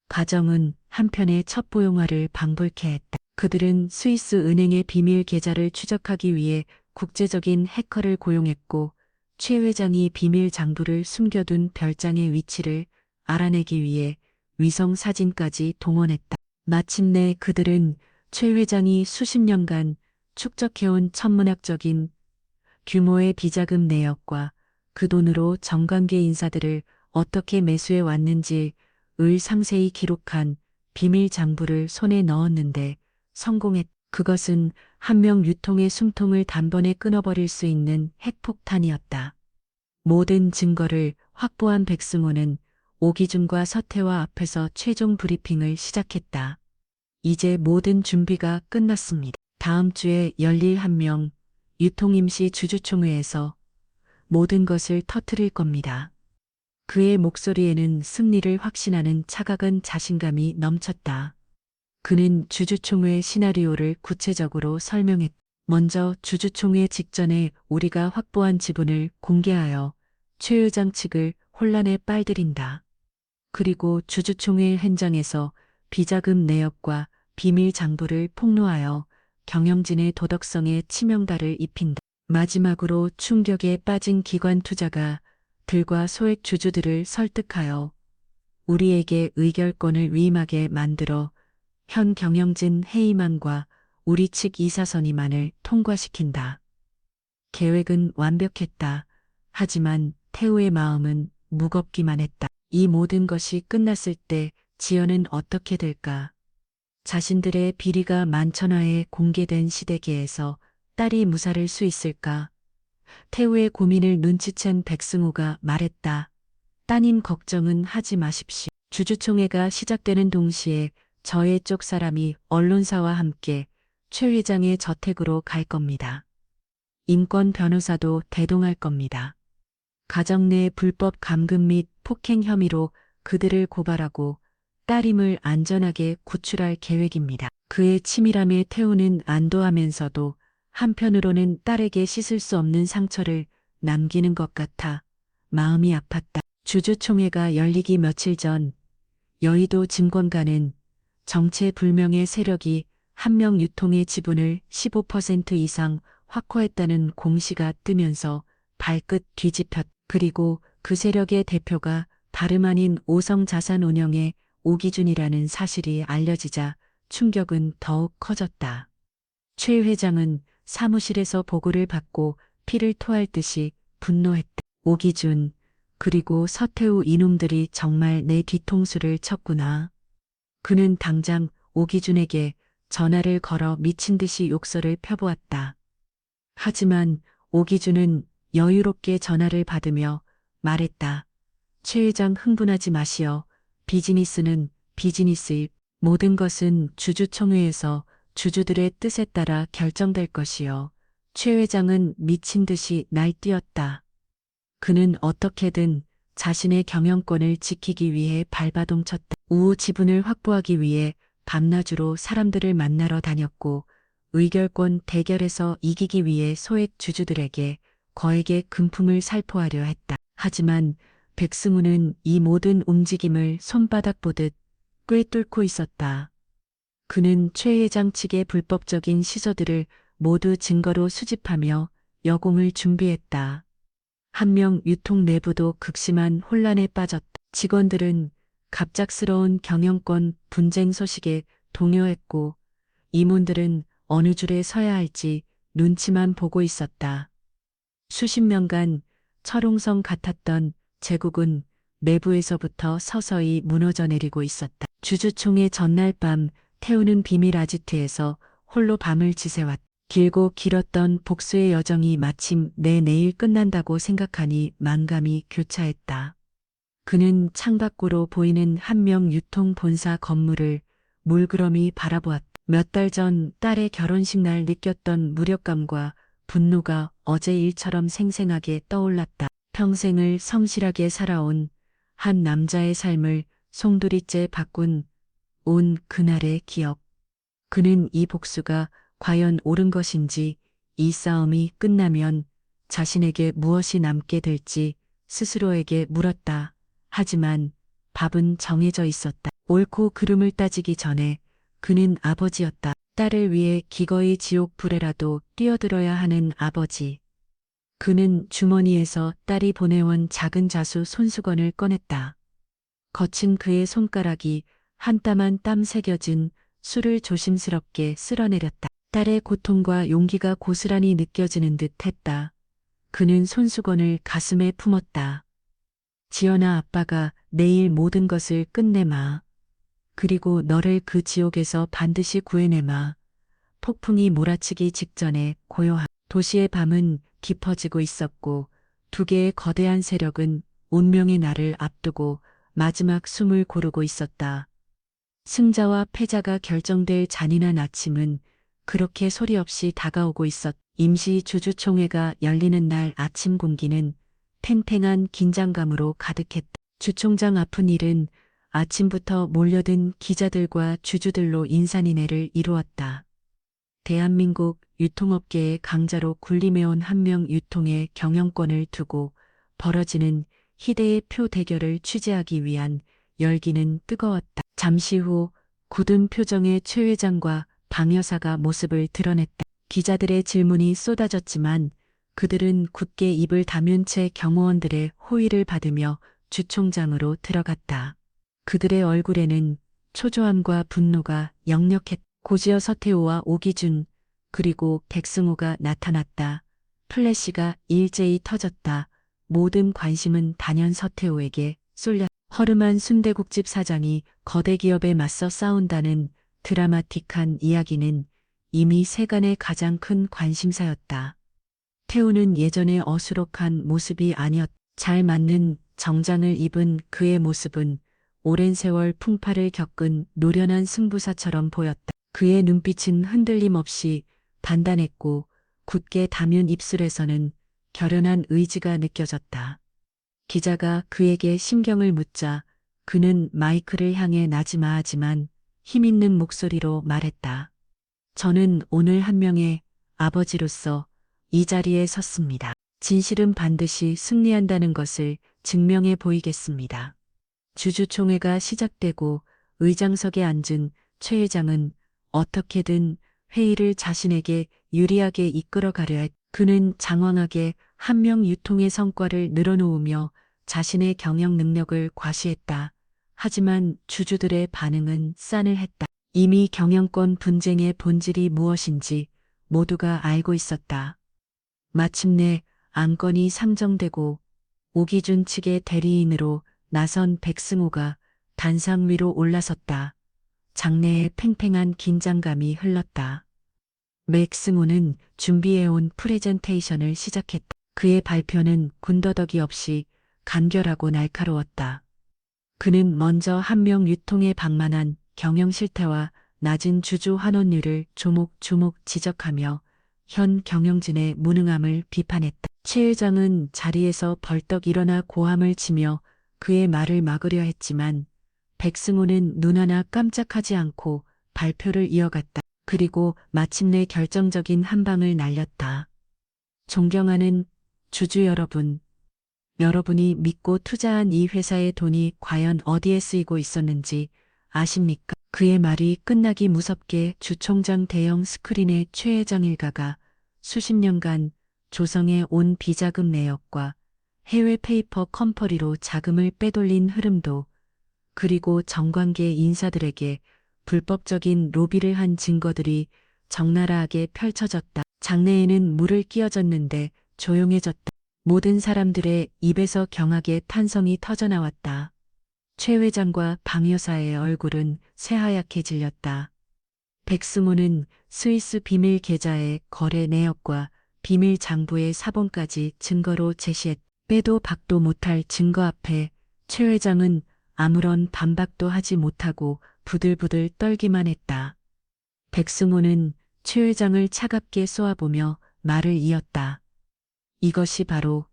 Speaker 1: 가정은 한편의 첩보용화를 방불케 했다. 그들은 스위스 은행의 비밀 계좌를 추적하기 위해 국제적인 해커를 고용했고 최 회장이 비밀 장부를 숨겨둔 별장의 위치를 알아내기 위해 위성 사진까지 동원했다. 마침내 그들은 최 회장이 수십 년간 축적해온 천문학적인 규모의 비자금 내역과 그 돈으로 정관계 인사들을 어떻게 매수해 왔는지 을 상세히 기록한 비밀 장부를 손에 넣었는데 성공했다. 그것은 한 명 유통의 숨통을 단번에 끊어버릴 수 있는 핵폭탄이었다. 모든 증거를 확보한 백승호는 오기준과 서태와 앞에서 최종 브리핑을 시작했다. 이제 모든 준비가 끝났습니다. 다음 주에 열릴 한 명 유통임시 주주총회에서 모든 것을 터뜨릴 겁니다. 그의 목소리에는 승리를 확신하는 차가운 자신감이 넘쳤다. 그는 주주총회 시나리오를 구체적으로 설명했다. 먼저 주주총회 직전에 우리가 확보한 지분을 공개하여 최 회장 측을 혼란에 빠뜨린다. 그리고 주주총회 현장에서 비자금 내역과 비밀 장부를 폭로하여 경영진의 도덕성에 치명타를 입힌다. 마지막으로 충격에 빠진 기관 투자가 들과 소액 주주들을 설득하여 우리에게 의결권을 위임하게 만들어 현 경영진 회의만과 우리 측 이사선임안을 통과시킨다. 계획은 완벽했다. 하지만 태우의 마음은 무겁기만 했다. 이 모든 것이 끝났을 때 지연은 어떻게 될까? 자신들의 비리가 만천하에 공개된 시대계에서 딸이 무사를 수 있을까? 태우의 고민을 눈치챈 백승호가 말했다. 따님 걱정은 하지 마십시오. 주주총회가 시작되는 동시에 저의 쪽 사람이 언론사와 함께 최 회장의 저택으로 갈 겁니다. 인권 변호사도 대동할 겁니다. 가정 내 불법 감금 및 폭행 혐의로 그들을 고발하고 딸임을 안전하게 구출할 계획입니다. 그의 치밀함에 태우는 안도하면서도 한편으로는 딸에게 씻을 수 없는 상처를 남기는 것 같아 마음이 아팠다. 주주총회가 열리기 며칠 전 여의도 증권가는 정체불명의 세력이 한 명 유통의 지분을 15% 이상 확보했다는 공시가 뜨면서 발끝 뒤집혔다. 그리고 그 세력의 대표가 다름 아닌 오성자산운용의 오기준이라는 사실이 알려지자 충격은 더욱 커졌다. 최 회장은 사무실에서 보고를 받고 피를 토할 듯이 분노했다. 오기준, 그리고 서태우 이놈들이 정말 내 뒤통수를 쳤구나. 그는 당장 오기준에게 전화를 걸어 미친 듯이 욕설을 펴보았다. 하지만 오기준은 여유롭게 전화를 받으며 말했다. 최 회장 흥분하지 마시오. 비즈니스는 비즈니스일. 모든 것은 주주총회에서 주주들의 뜻에 따라 결정될 것이요. 최 회장은 미친 듯이 날뛰었다. 그는 어떻게든 자신의 경영권을 지키기 위해 발버둥쳤다. 우호 지분을 확보하기 위해 밤낮으로 사람들을 만나러 다녔고 의결권 대결에서 이기기 위해 소액 주주들에게 거액의 금품을 살포하려 했다. 하지만 백승우는 이 모든 움직임을 손바닥 보듯 꿰뚫고 있었다. 그는 최 회장 측의 불법적인 시서들을 모두 증거로 수집하며 여공을 준비했다. 한 명 유통 내부도 극심한 혼란에 빠졌다. 직원들은 갑작스러운 경영권 분쟁 소식에 동요했고 임원들은 어느 줄에 서야 할지 눈치만 보고 있었다. 수십 년간 철옹성 같았던 제국은 내부에서부터 서서히 무너져 내리고 있었다. 주주총회 전날 밤 태우는 비밀 아지트에서 홀로 밤을 지새웠다. 길고 길었던 복수의 여정이 마침 내일 끝난다고 생각하니 만감이 교차했다. 그는 창밖으로 보이는 한명 유통본사 건물을 물끄러미 바라보았다. 몇 달 전 딸의 결혼식 날 느꼈던 무력감과 분노가 어제 일처럼 생생하게 떠올랐다. 평생을 성실하게 살아온 한 남자의 삶을 송두리째 바꾼 온 그날의 기억. 그는 이 복수가 과연 옳은 것인지, 이 싸움이 끝나면 자신에게 무엇이 남게 될지 스스로에게 물었다. 하지만 답은 정해져 있었다. 옳고 그름을 따지기 전에 그는 아버지였다. 딸을 위해 기꺼이 지옥 불에라도 뛰어들어야 하는 아버지. 그는 주머니에서 딸이 보내온 작은 자수 손수건을 꺼냈다. 거친 그의 손가락이 한 땀 한 땀 새겨진 술을 조심스럽게 쓸어내렸다. 딸의 고통과 용기가 고스란히 느껴지는 듯 했다. 그는 손수건을 가슴에 품었다. 지연아, 아빠가 내일 모든 것을 끝내마. 그리고 너를 그 지옥에서 반드시 구해내마. 폭풍이 몰아치기 직전에 고요한 도시의 밤은 깊어지고 있었고 두 개의 거대한 세력은 운명의 날을 앞두고 마지막 숨을 고르고 있었다. 승자와 패자가 결정될 잔인한 아침은 그렇게 소리 없이 다가오고 있었다. 임시 주주총회가 열리는 날 아침 공기는 팽팽한 긴장감으로 가득했다. 주총장 아픈 일은 아침부터 몰려든 기자들과 주주들로 인산인해를 이루었다. 대한민국 유통업계의 강자로 군림해온 한명 유통의 경영권을 두고 벌어지는 희대의 표 대결을 취재하기 위한 열기는 뜨거웠다. 잠시 후 굳은 표정의 최 회장과 방 여사가 모습을 드러냈다. 기자들의 질문이 쏟아졌지만 그들은 굳게 입을 다문 채 경호원들의 호의를 받으며 주총장으로 들어갔다. 그들의 얼굴에는 초조함과 분노가 역력했다. 고지여 서태후와 오기준 그리고 백승호가 나타났다. 플래시가 일제히 터졌다. 모든 관심은 단연 서태후에게 쏠렸다. 허름한 순대국집 사장이 거대 기업에 맞서 싸운다는 드라마틱한 이야기는 이미 세간의 가장 큰 관심사였다. 태우는 예전의 어수룩한 모습이 아니었다. 잘 맞는 정장을 입은 그의 모습은 오랜 세월 풍파를 겪은 노련한 승부사처럼 보였다. 그의 눈빛은 흔들림 없이 단단했고 굳게 담은 입술에서는 결연한 의지가 느껴졌다. 기자가 그에게 심경을 묻자 그는 마이크를 향해 나지막하지만 힘있는 목소리로 말했다. 저는 오늘 한 명의 아버지로서 이 자리에 섰습니다. 진실은 반드시 승리한다는 것을 증명해 보이겠습니다. 주주총회가 시작되고 의장석에 앉은 최 회장은 어떻게든 회의를 자신에게 유리하게 이끌어가려 했다. 그는 장황하게 한명 유통의 성과를 늘어놓으며 자신의 경영 능력을 과시했다. 하지만 주주들의 반응은 싸늘했다. 이미 경영권 분쟁의 본질이 무엇인지 모두가 알고 있었다. 마침내 안건이 상정되고 오기준 측의 대리인으로 나선 백승호가 단상 위로 올라섰다. 장내에 팽팽한 긴장감이 흘렀다. 백승호는 준비해온 프레젠테이션을 시작했다. 그의 발표는 군더더기 없이 간결하고 날카로웠다. 그는 먼저 한명 유통에 방만한 경영 실태와 낮은 주주 환원율을 조목조목 지적하며 현 경영진의 무능함을 비판했다. 최 회장은 자리에서 벌떡 일어나 고함을 치며 그의 말을 막으려 했지만 백승호는 눈 하나 깜짝하지 않고 발표를 이어갔다. 그리고 마침내 결정적인 한 방을 날렸다. 존경하는 주주 여러분, 여러분이 믿고 투자한 이 회사의 돈이 과연 어디에 쓰이고 있었는지 아십니까? 그의 말이 끝나기 무섭게 주총장 대형 스크린에 최 회장 일가가 수십 년간 조성해 온 비자금 내역과 해외 페이퍼 컴퍼니로 자금을 빼돌린 흐름도 그리고 정관계 인사들에게 불법적인 로비를 한 증거들이 적나라하게 펼쳐졌다. 장내에는 물을 끼얹었는데 조용해졌다. 모든 사람들의 입에서 경악의 탄성이 터져나왔다. 최 회장과 방 여사의 얼굴은 새하얗게 질렸다. 백승호는 스위스 비밀 계좌의 거래 내역과 비밀 장부의 사본까지 증거로 제시했. 빼도 박도 못할 증거 앞에 최 회장은 아무런 반박도 하지 못하고 부들부들 떨기만 했다. 백승호는 최 회장을 차갑게 쏘아보며 말을 이었다. 이것이 바로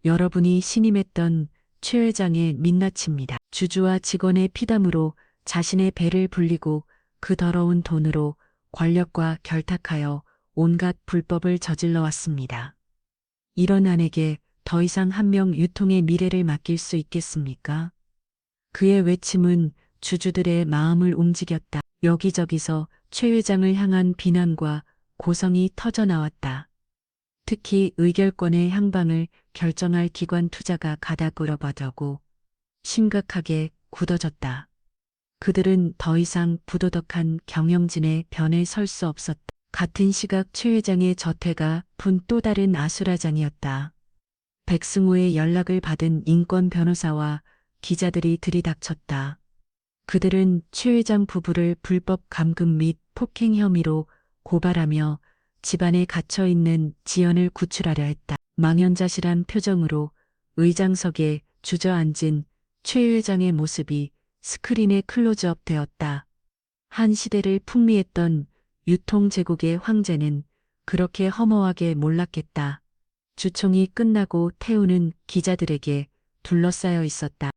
Speaker 1: 여러분이 신임했던 최 회장의 민낯입니다. 주주와 직원의 피담으로 자신의 배를 불리고 그 더러운 돈으로 권력과 결탁하여 온갖 불법을 저질러 왔습니다. 이런 안에게 더 이상 한 명 유통의 미래를 맡길 수 있겠습니까? 그의 외침은 주주들의 마음을 움직였다. 여기저기서 최 회장을 향한 비난과 고성이 터져나왔다. 특히 의결권의 향방을 결정할 기관 투자가 가닥으로 버더고 심각하게 굳어졌다. 그들은 더 이상 부도덕한 경영진의 변에 설 수 없었다. 같은 시각 최 회장의 저태가 푼 또 다른 아수라장이었다. 백승호의 연락을 받은 인권 변호사와 기자들이 들이닥쳤다. 그들은 최 회장 부부를 불법 감금 및 폭행 혐의로 고발하며 집안에 갇혀 있는 지연을 구출하려 했다. 망연자실한 표정으로 의장석에 주저앉은 최 회장의 모습이 스크린에 클로즈업 되었다. 한 시대를 풍미했던 유통제국의 황제는 그렇게 허무하게 몰락했다. 주총이 끝나고 태우는 기자들에게 둘러싸여 있었다.